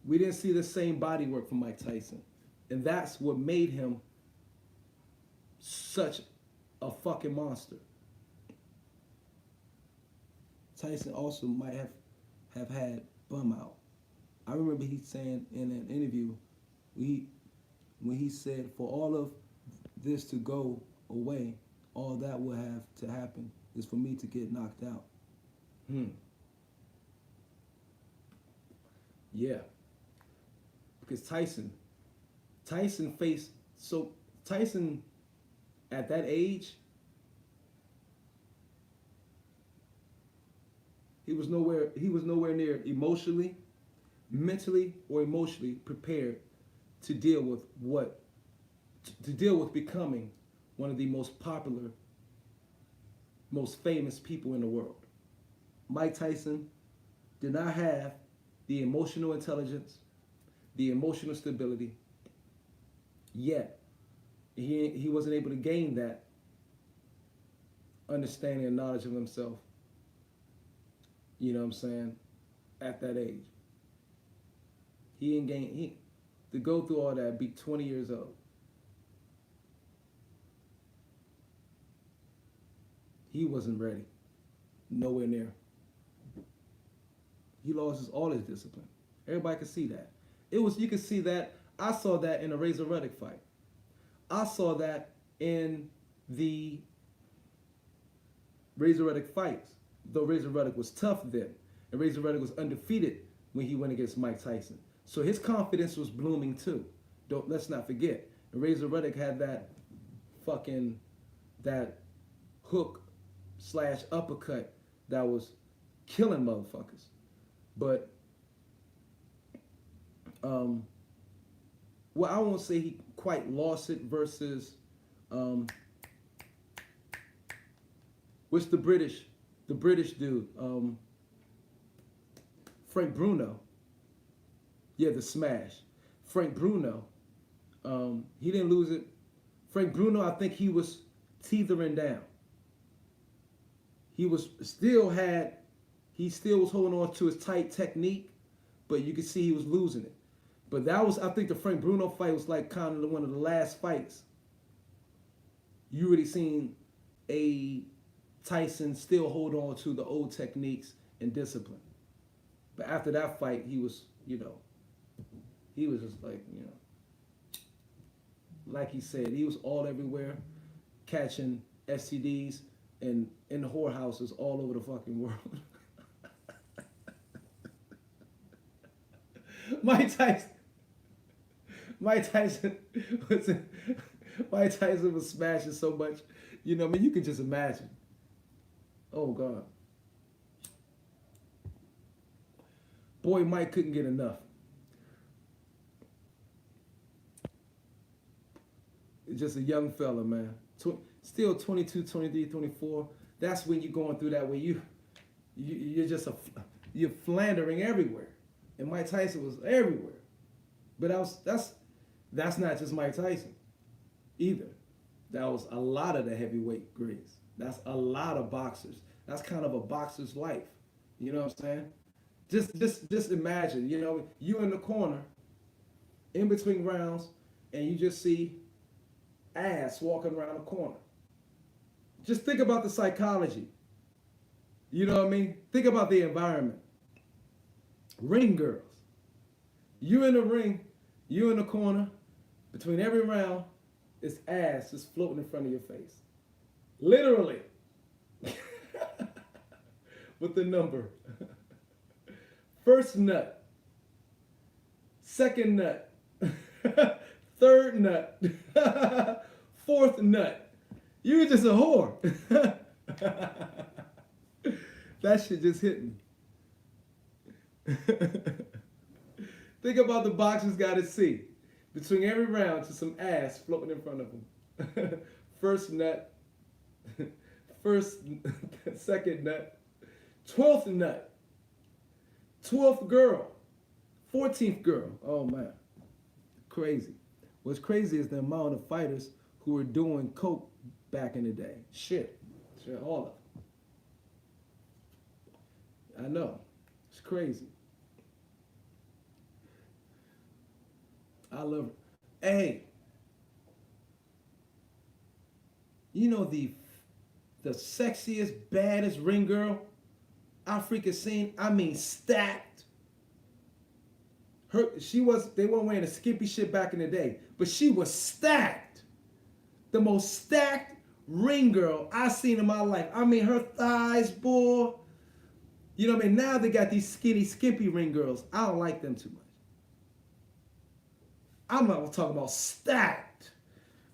We didn't see the same body work from Mike Tyson. And that's what made him such a fucking monster. Tyson also might have had bum out. I remember he saying in an interview, when he said, for all of this to go away, all that will have to happen is for me to get knocked out. Yeah. Because Tyson at that age, he was nowhere near emotionally, mentally, or emotionally prepared to deal with becoming one of the most popular, most famous people in the world. Mike Tyson did not have the emotional intelligence, the emotional stability, yet he wasn't able to gain that understanding and knowledge of himself, you know what I'm saying, at that age. to go through all that, be 20 years old. He wasn't ready. Nowhere near. He lost all his discipline. Everybody could see that. You could see that. I saw that in a Razor Ruddock fight. I saw that in the Razor Ruddock fights. Though Razor Ruddock was tough then. And Razor Ruddock was undefeated when he went against Mike Tyson. So his confidence was blooming too. Let's not forget. And Razor Ruddock had that hook / uppercut that was killing motherfuckers. But well, I won't say he quite lost it versus what's the British dude, Frank Bruno. Yeah, the smash. Frank Bruno, he didn't lose it. Frank Bruno, I think he was teetering down. He still was holding on to his tight technique, but you could see he was losing it. But I think the Frank Bruno fight was like kind of one of the last fights you really seen a Tyson still hold on to the old techniques and discipline. But after that fight, he was just like, like he said, he was all everywhere, catching STDs and in the whorehouses all over the fucking world. Mike Tyson was smashing so much, you could just imagine. Oh God. Boy, Mike couldn't get enough. Just a young fella, man. Still 22, 23, 24. That's when you're going through that, where you're floundering everywhere. And Mike Tyson was everywhere. But that's not just Mike Tyson either. That was a lot of the heavyweight grades. That's a lot of boxers. That's kind of a boxer's life. You know what I'm saying? Just imagine, you in the corner, in between rounds, and you just see ass walking around the corner. Just think about the psychology. You know what I mean? Think about the environment. Ring girls. You in the ring, you in the corner, between every round, it's ass just floating in front of your face. Literally. With the number. First nut. Second nut. Third nut. Fourth nut. You're just a whore. That shit just hit me. Think about the boxers got to see. Between every round, to some ass floating in front of them. First nut. Second nut. 12th nut. 12th girl. 14th girl. Oh man. Crazy. What's crazy is the amount of fighters who were doing coke back in the day. Shit, all of them. I know. It's crazy. I love it. Hey, the sexiest, baddest ring girl I freaking seen? I mean, stacked. They weren't wearing a skimpy shit back in the day, but she was stacked. The most stacked ring girl I seen in my life. I mean, her thighs, boy. You know what I mean? Now they got these skinny, skimpy ring girls. I don't like them too much. I'm not talking about stacked.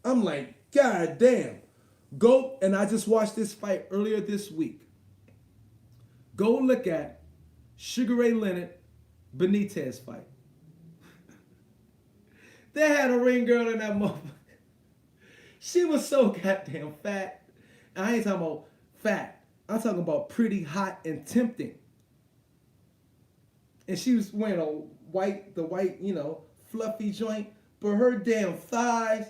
I'm like, God damn. And I just watched this fight earlier this week. Go look at Sugar Ray Leonard Benitez fight. They had a ring girl in that motherfucker. She was so goddamn fat. And I ain't talking about fat. I'm talking about pretty, hot, and tempting. And she was wearing the white, fluffy joint. But her damn thighs,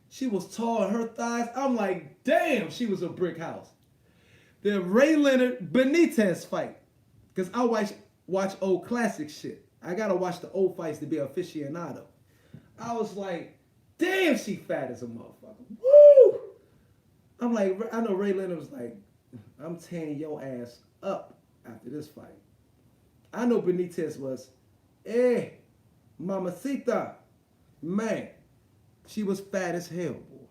she was tall in her thighs. I'm like, damn, she was a brick house. The Ray Leonard Benitez fight. Because I watch old classic shit. I got to watch the old fights to be an aficionado. I was like, damn, she fat as a motherfucker. Woo! I'm like, I know Ray Leonard was like, I'm tearing your ass up after this fight. I know Benitez was, mamacita. Man, she was fat as hell, boy.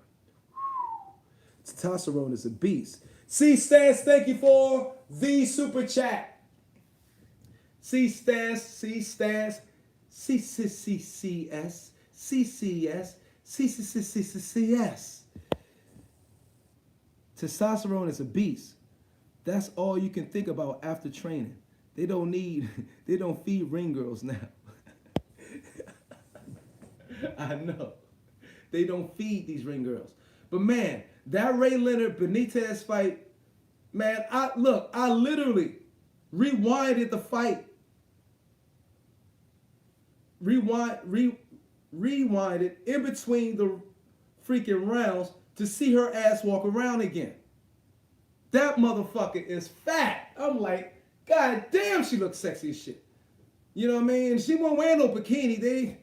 Testosterone is a beast. C Stance, thank you for the super chat. C Stance, C Stance, CCCCS, CCS, CCCCCS. Testosterone is a beast. That's all you can think about after training. They don't feed ring girls now. I know. They don't feed these ring girls. But man, that Ray Leonard Benitez fight, man, I literally rewinded the fight. Rewinded in between the freaking rounds to see her ass walk around again. That motherfucker is fat. I'm like, God damn, she looks sexy as shit. You know what I mean? And she wasn't wearing no bikini.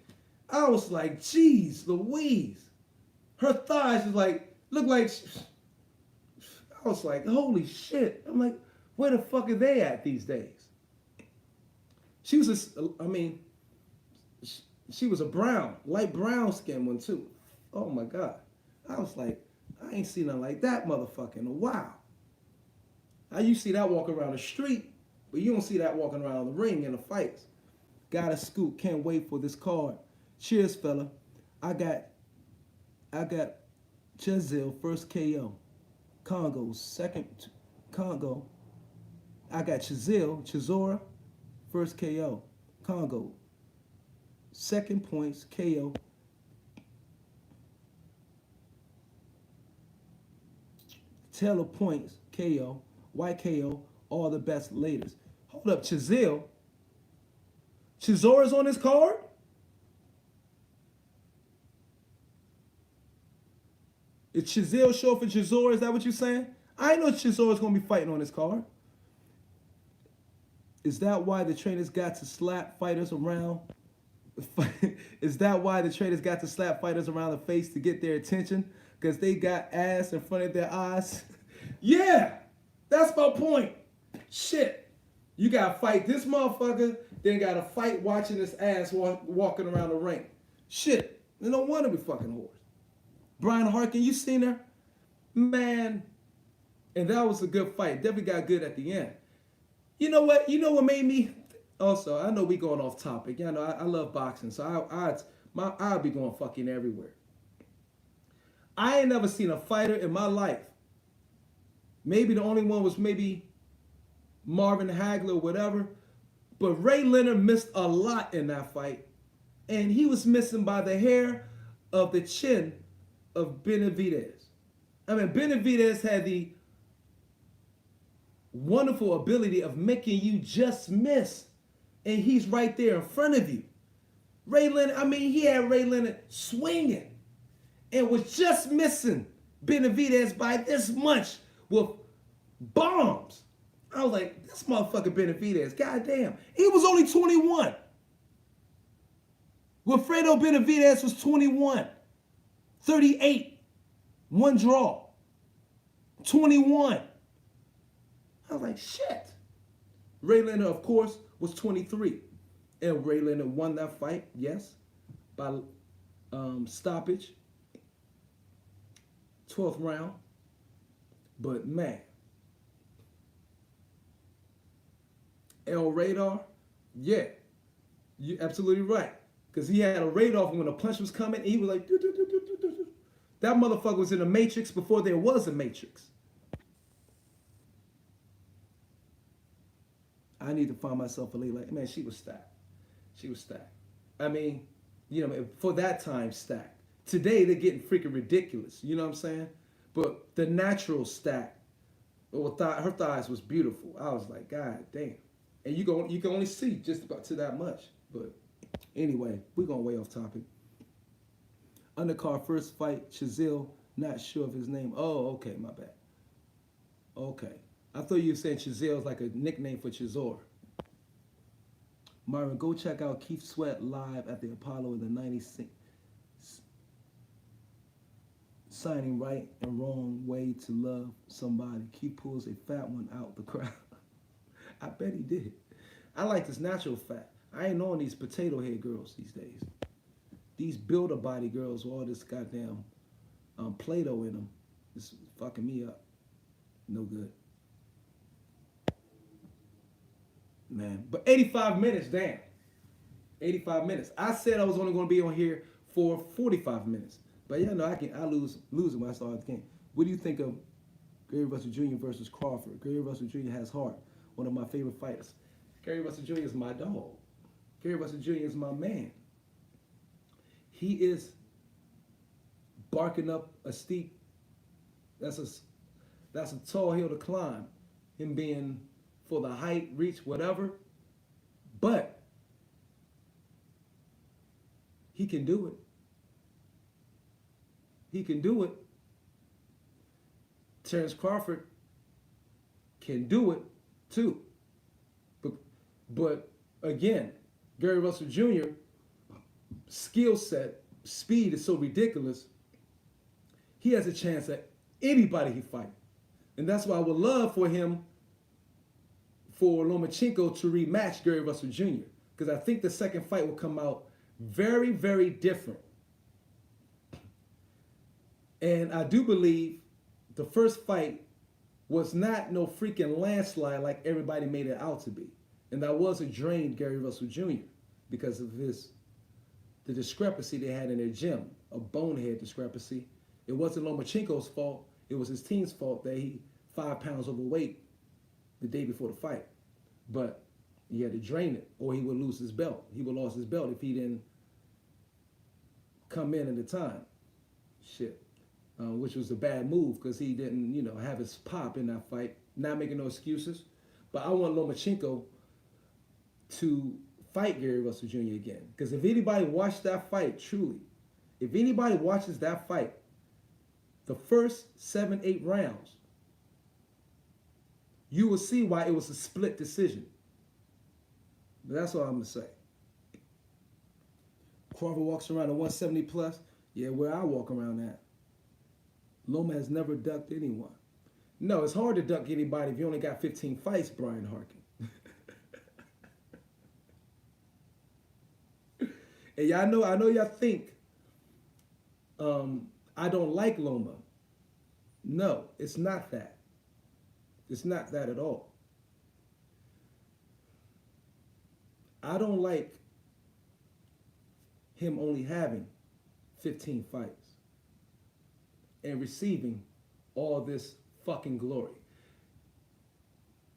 I was like, geez, Louise. Her thighs was like, looked like, I was like, holy shit. I'm like, where the fuck are they at these days? She was she was a light brown skin one too. Oh my God. I was like, I ain't seen nothing like that motherfucker in a while. Now you see that walking around the street, but you don't see that walking around the ring in the fights. Gotta scoop, can't wait for this card. Cheers, fella. I got Chazil, first KO. Congo, second Congo. I got Chisora, first KO. Congo, second points, KO. Taylor points, KO. White KO, all the best latest. Hold up, Chizora's on this card? Is Chizil show for Chisora? Is that what you're saying? I know Chizora's going to be fighting on this card. Is that why the trainers got to slap fighters around? Is that why the trainers got to slap fighters around the face to get their attention? Because they got ass in front of their eyes? Yeah, that's my point. Shit. You got to fight this motherfucker, then got to fight watching this ass walking around the ring. Shit. No wonder we fucking whores. Brian Harkin, you seen her? Man. And that was a good fight. Definitely got good at the end. You know what? You know what made me... Also, I know we going off topic. You know, I love boxing, so I'll be going fucking everywhere. I ain't never seen a fighter in my life. Maybe the only one was maybe Marvin Hagler or whatever. But Ray Leonard missed a lot in that fight. And he was missing by the hair of the chin of Benavidez. I mean, Benavidez had the wonderful ability of making you just miss. And he's right there in front of you. Ray Leonard, I mean, he had Ray Leonard swinging and was just missing Benavidez by this much with bombs. I was like, this motherfucker Benavidez, goddamn. He was only 21. Wilfredo Benavidez was 21. 38. One draw. 21. I was like, shit. Ray Leonard, of course, was 23. And Ray Leonard won that fight, yes, by stoppage. 12th round. But man, El Radar, yeah, you're absolutely right. Because he had a radar when a punch was coming, he was like, doo, doo, doo, doo, doo, doo. That motherfucker was in the Matrix before there was a Matrix. I need to find myself a lady like, man, she was stacked. She was stacked. I mean, you know, for that time, stacked. Today, they're getting freaking ridiculous. You know what I'm saying? But the natural stack, her thighs was beautiful. I was like, God damn. And you can only see just about to that much. But anyway, we're going way off topic. Undercard first fight, Chazil, not sure of his name. Oh, okay, my bad. Okay. I thought you were saying Chazil is like a nickname for Chisora. Marvin, go check out Keith Sweat live at the Apollo in the signing right and wrong way to love somebody. Keith pulls a fat one out the crowd. I bet he did. I like this natural fat. I ain't on these potato head girls these days. These builder body girls with all this goddamn Play-Doh in them. It's fucking me up. No good. Man, but 85 minutes, damn. 85 minutes. I said I was only going to be on here for 45 minutes. But yeah, no, I lose it when I start the game. What do you think of Gary Russell Jr. versus Crawford? Gary Russell Jr. has heart. One of my favorite fighters. Gary Russell Jr. is my dog. Gary Russell Jr. is my man. He is barking up a steep, that's a tall hill to climb. Him being for the height, reach, whatever. But he can do it. He can do it. Terrence Crawford can do it too. But again, Gary Russell Jr. skill set, speed is so ridiculous. He has a chance at anybody he fight. And that's why I would love for Lomachenko to rematch Gary Russell Jr. Because I think the second fight will come out very, very different. And I do believe the first fight was not no freaking landslide like everybody made it out to be. And that was a drained Gary Russell Jr. because of the discrepancy they had in their gym, a bonehead discrepancy. It wasn't Lomachenko's fault. It was his team's fault that he 5 pounds overweight the day before the fight. But he had to drain it or he would lose his belt. He would have lost his belt if he didn't come in at the time. Shit. Which was a bad move because he didn't, have his pop in that fight. Not making no excuses. But I want Lomachenko to fight Gary Russell Jr. again. Because if anybody watched that fight, truly, if anybody watches that fight, the first 7-8 rounds, you will see why it was a split decision. But that's all I'm going to say. Crawford walks around at 170 plus. Yeah, where I walk around at. Loma has never ducked anyone. No, it's hard to duck anybody if you only got 15 fights, Brian Harkin. And y'all I know y'all think I don't like Loma. No, it's not that. It's not that at all. I don't like him only having 15 fights and receiving all this fucking glory.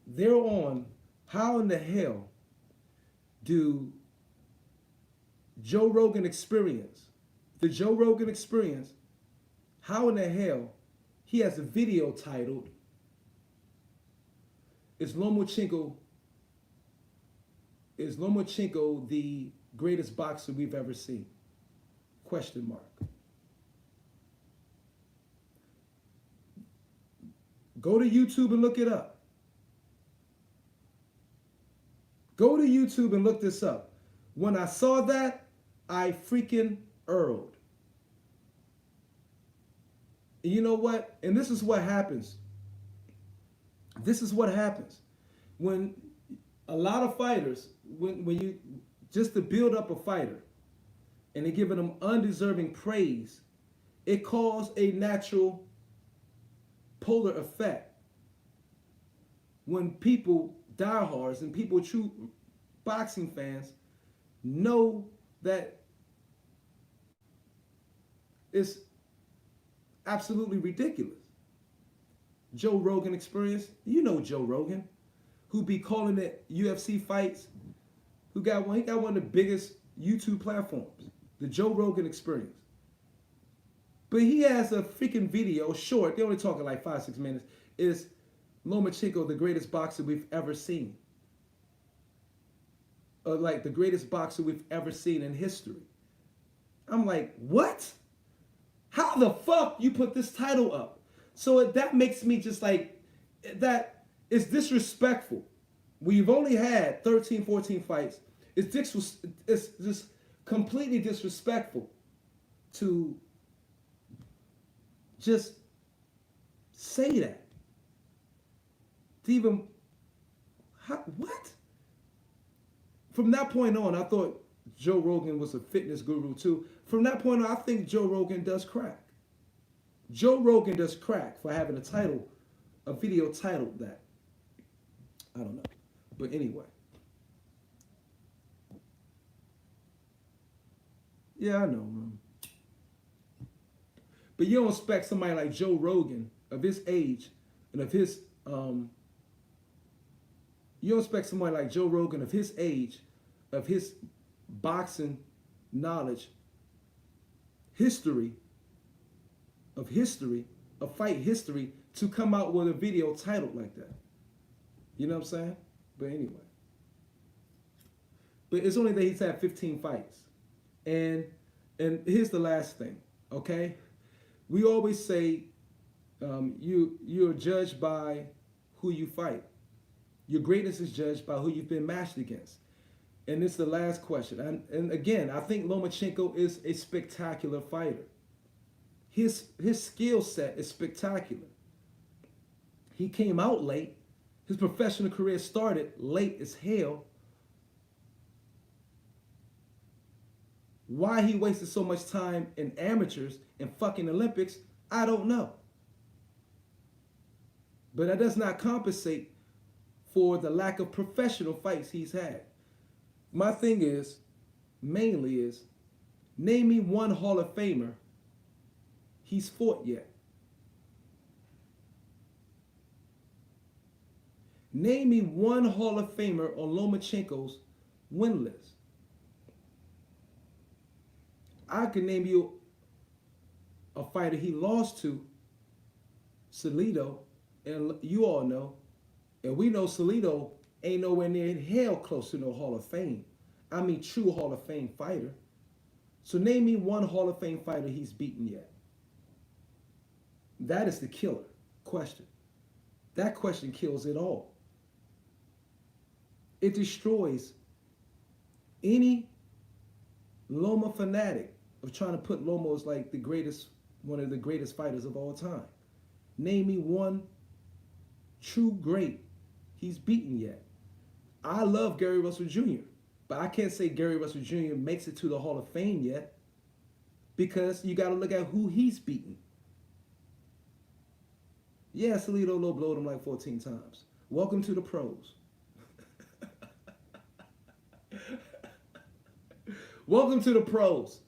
They're on, how in the hell do Joe Rogan Experience, the Joe Rogan Experience, how in the hell he has a video titled, Is Lomachenko the greatest boxer we've ever seen? Question mark. Go to YouTube and look it up. Go to YouTube and look this up. When I saw that, I freaking earled. And you know what? And this is what happens. This is what happens. When a lot of fighters, when you, just to build up a fighter, and they're giving them undeserving praise, it causes a natural polar effect. When people, diehards and people, true boxing fans, know that it's absolutely ridiculous. Joe Rogan Experience, you know Joe Rogan, who be calling it UFC fights, he got one of the biggest YouTube platforms, the Joe Rogan Experience. But he has a freaking video, short, they only talking like 5-6 minutes, is Lomachenko the greatest boxer we've ever seen. Or like the greatest boxer we've ever seen in history. I'm like, what? How the fuck you put this title up? So that makes me just like, that is disrespectful. We've only had 13, 14 fights. It's just completely disrespectful to just say that. To even, what? From that point on, I thought Joe Rogan was a fitness guru too. From that point on, I think Joe Rogan does crack. Joe Rogan does crack for having a video titled that. I don't know. But anyway. Yeah, I know, man. But you don't expect somebody like Joe Rogan of his age and of his you don't expect somebody like Joe Rogan of his age, of his boxing knowledge, history, of fight history, to come out with a video titled like that. You know what I'm saying? But anyway. But it's only that he's had 15 fights. And here's the last thing, okay? We always say you're judged by who you fight. Your greatness is judged by who you've been matched against. And it's the last question. And again, I think Lomachenko is a spectacular fighter. His skill set is spectacular. He came out late. His professional career started late as hell. Why he wasted so much time in amateurs and fucking Olympics, I don't know. But that does not compensate for the lack of professional fights he's had. My thing is, mainly is, name me one Hall of Famer he's fought yet. Name me one Hall of Famer on Lomachenko's win list. I can name you a fighter he lost to, Salido, and you all know, and we know Salido ain't nowhere near in hell close to no Hall of Fame. I mean true Hall of Fame fighter. So name me one Hall of Fame fighter he's beaten yet. That is the killer question. That question kills it all. It destroys any Loma fanatic of trying to put Loma as like the greatest, one of the greatest fighters of all time. Name me one true great he's beaten yet. I love Gary Russell Jr., but I can't say Gary Russell Jr. makes it to the Hall of Fame yet, because you got to look at who he's beaten. Yeah, Salido low blowed him like 14 times. Welcome to the pros. Welcome to the pros.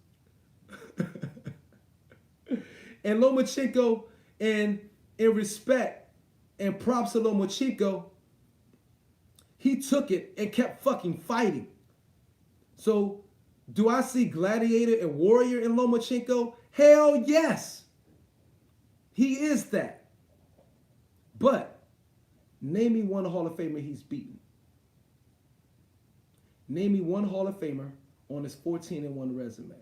And Lomachenko, and in respect and props to Lomachenko, he took it and kept fucking fighting. So, do I see gladiator and warrior in Lomachenko? Hell yes. He is that. But, name me one Hall of Famer he's beaten. Name me one Hall of Famer on his 14-1 resume.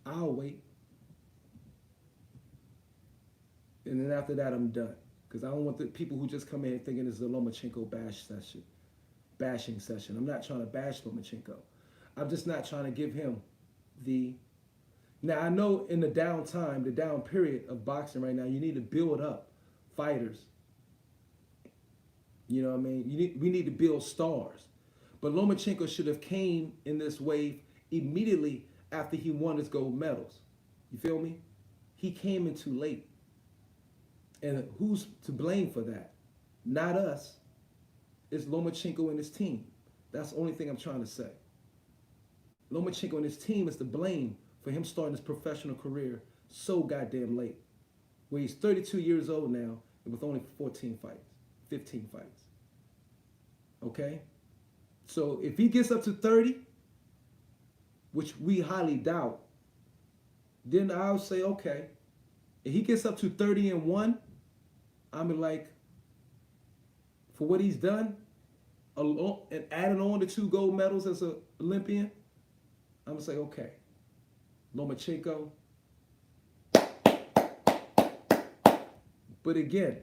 I'll wait. And then after that, I'm done. Because I don't want the people who just come in thinking this is a Lomachenko bashing session. I'm not trying to bash Lomachenko. I'm just not trying to give him the... Now, I know in the down time, the down period of boxing right now, you need to build up fighters. You know what I mean? We need to build stars. But Lomachenko should have came in this wave immediately after he won his gold medals. You feel me? He came in too late. And who's to blame for that? Not us. It's Lomachenko and his team. That's the only thing I'm trying to say. Lomachenko and his team is to blame for him starting his professional career so goddamn late. Where he's 32 years old now and with only 15 fights. Okay? So if he gets up to 30, which we highly doubt, then I'll say, okay. If he gets up to 30-1, I'm like, for what he's done, and adding on the 2 gold medals as an Olympian, I'm going to say, okay, Lomachenko. But again,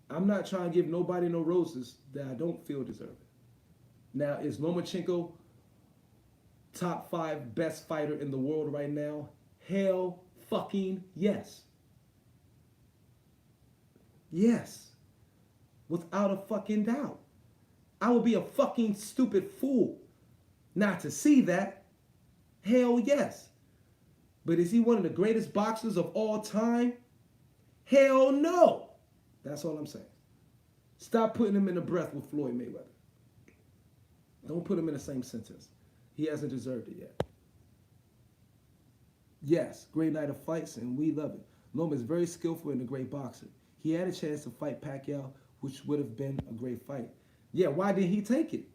I'm not trying to give nobody no roses that I don't feel deserve it. Now, is Lomachenko top 5 best fighter in the world right now? Hell fucking yes. Yes. Without a fucking doubt. I would be a fucking stupid fool not to see that. Hell yes. But is he one of the greatest boxers of all time? Hell no. That's all I'm saying. Stop putting him in the breath with Floyd Mayweather. Don't put him in the same sentence. He hasn't deserved it yet. Yes, great night of fights, and we love it. Loma is very skillful and a great boxer. He had a chance to fight Pacquiao, which would have been a great fight. Yeah, why didn't he take it?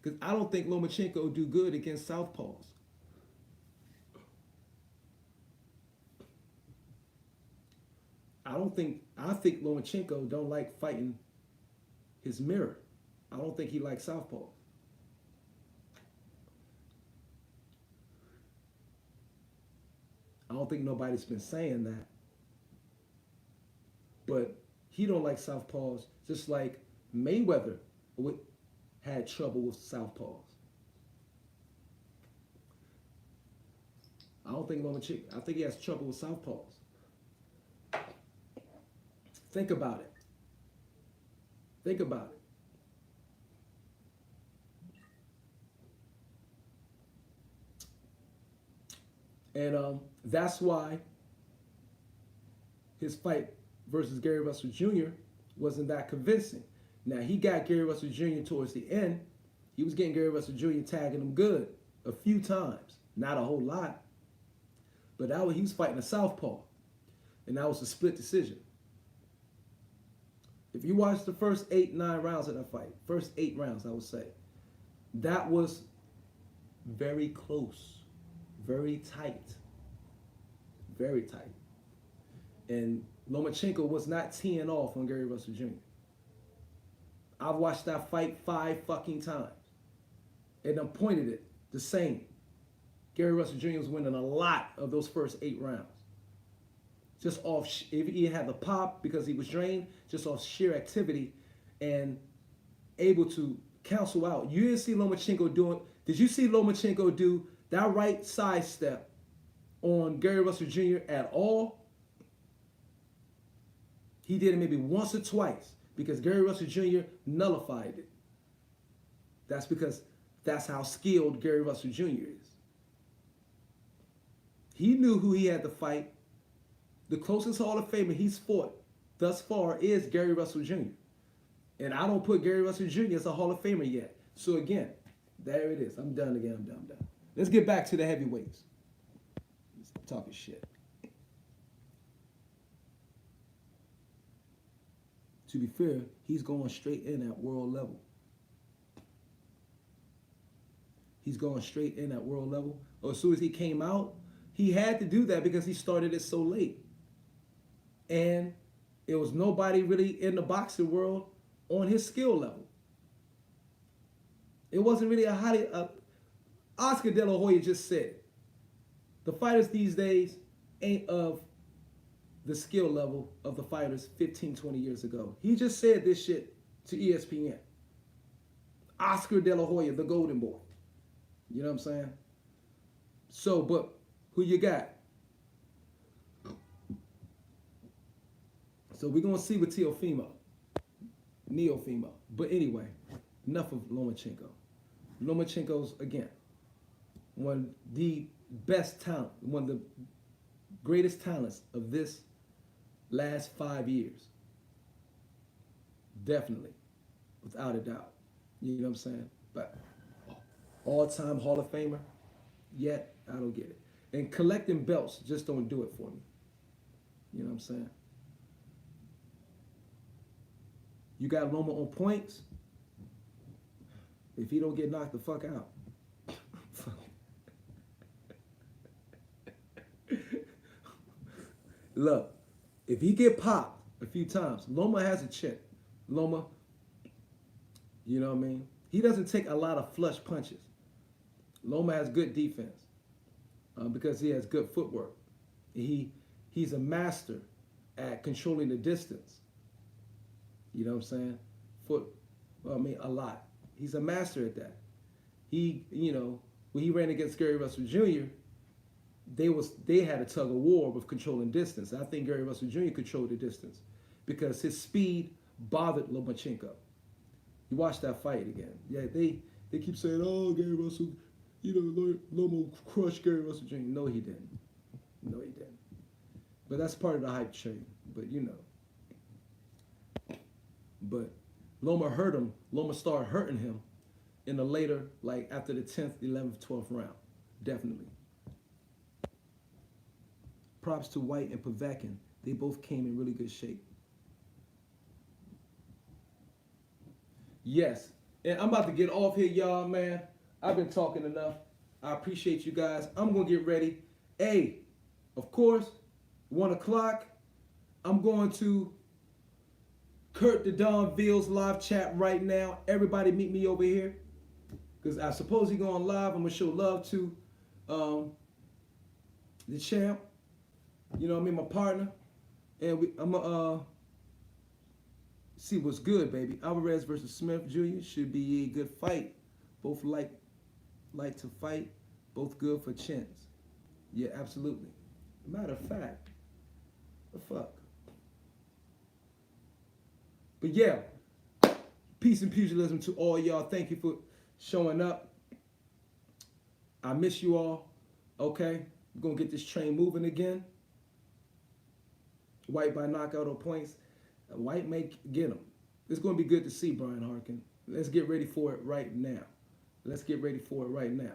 Because I don't think Lomachenko will do good against southpaws. I think Lomachenko don't like fighting his mirror. I don't think he likes southpaws. I don't think nobody's been saying that. But he don't like southpaws, just like Mayweather had trouble with southpaws. I don't think Lomachenko, I think he has trouble with southpaws. Think about it. Think about it. And that's why his fight versus Gary Russell Jr. wasn't that convincing. Now, he got Gary Russell Jr. towards the end. He was getting Gary Russell Jr. tagging him good a few times. Not a whole lot. But he was fighting a southpaw. And that was a split decision. If you watch the first 8, 9 rounds of that fight, first 8 rounds, I would say, that was very close, very tight, very tight. And Lomachenko was not teeing off on Gary Russell Jr. I've watched that fight 5 fucking times. And I pointed it the same. Gary Russell Jr. was winning a lot of those first 8 rounds. Just off, if he had the pop because he was drained, just off sheer activity and able to cancel out. You didn't see Lomachenko doing, did you see Lomachenko do that right side step on Gary Russell Jr. at all? He did it maybe once or twice because Gary Russell Jr. nullified it. That's because that's how skilled Gary Russell Jr. is. He knew who he had to fight. The closest Hall of Famer he's fought thus far is Gary Russell Jr. And I don't put Gary Russell Jr. as a Hall of Famer yet. So again, there it is. I'm done again. I'm done. Let's get back to the heavyweights. Talking shit. To be fair, he's going straight in at world level. He's going straight in at world level. As soon as he came out, he had to do that because he started it so late. And it was nobody really in the boxing world on his skill level. It wasn't really Oscar De La Hoya just said it. The fighters these days ain't of the skill level of the fighters 15, 20 years ago. He just said this shit to ESPN. Oscar De La Hoya, the golden boy. You know what I'm saying? So, but who you got? So we're going to see with Teofimo. Neofimo. But anyway, enough of Lomachenko. Lomachenko's, again, one of the best talent, one of the greatest talents of this last 5 years. Definitely. Without a doubt. You know what I'm saying? But all-time Hall of Famer, yet I don't get it. And collecting belts just don't do it for me. You know what I'm saying? You got Loma on points. If he don't get knocked the fuck out. Look, if he get popped a few times, Loma has a chin. Loma, you know what I mean? He doesn't take a lot of flush punches. Loma has good defense because he has good footwork. He's a master at controlling the distance. You know what I'm saying? A lot. He's a master at that. He, when he ran against Gary Russell Jr., they had a tug of war with controlling distance. I think Gary Russell Jr. controlled the distance because his speed bothered Lomachenko. You watch that fight again. Yeah, they keep saying, oh, Gary Russell, Lomo crushed Gary Russell Jr. No, he didn't. No, he didn't. But that's part of the hype train. But But Loma hurt him. Loma started hurting him in the later, like after the 10th, 11th, 12th round. Definitely. Props to Whyte and Povetkin. They both came in really good shape. Yes. And I'm about to get off here, y'all, man. I've been talking enough. I appreciate you guys. I'm going to get ready. Hey, of course, 1 o'clock, I'm going to Kurt the Don Ville's live chat right now. Everybody meet me over here. Because I suppose he's going live. I'm going to show love to the champ. You know what I mean? My partner. And I'm going to see what's good, baby. Alvarez versus Smith Jr. should be a good fight. Both like to fight. Both good for chins. Yeah, absolutely. Matter of fact, the fuck. But yeah, peace and pugilism to all y'all. Thank you for showing up. I miss you all. Okay, we're going to get this train moving again. Whyte by knockout or points. Whyte may get him. It's going to be good to see Brian Harkin. Let's get ready for it right now. Let's get ready for it right now.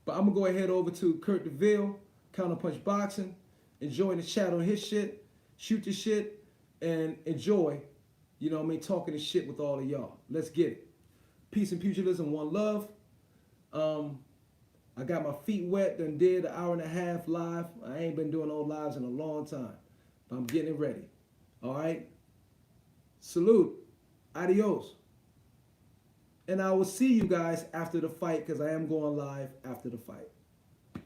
But I'm going to go ahead over to Kurt DeVille, Counterpunch Boxing, enjoy the chat on his shit, shoot the shit, and enjoy, talking the shit with all of y'all. Let's get it. Peace and pugilism, one love. I got my feet wet, done did an hour and a half live. I ain't been doing no lives in a long time, but I'm getting it ready. All right? Salute. Adios. And I will see you guys after the fight because I am going live after the fight.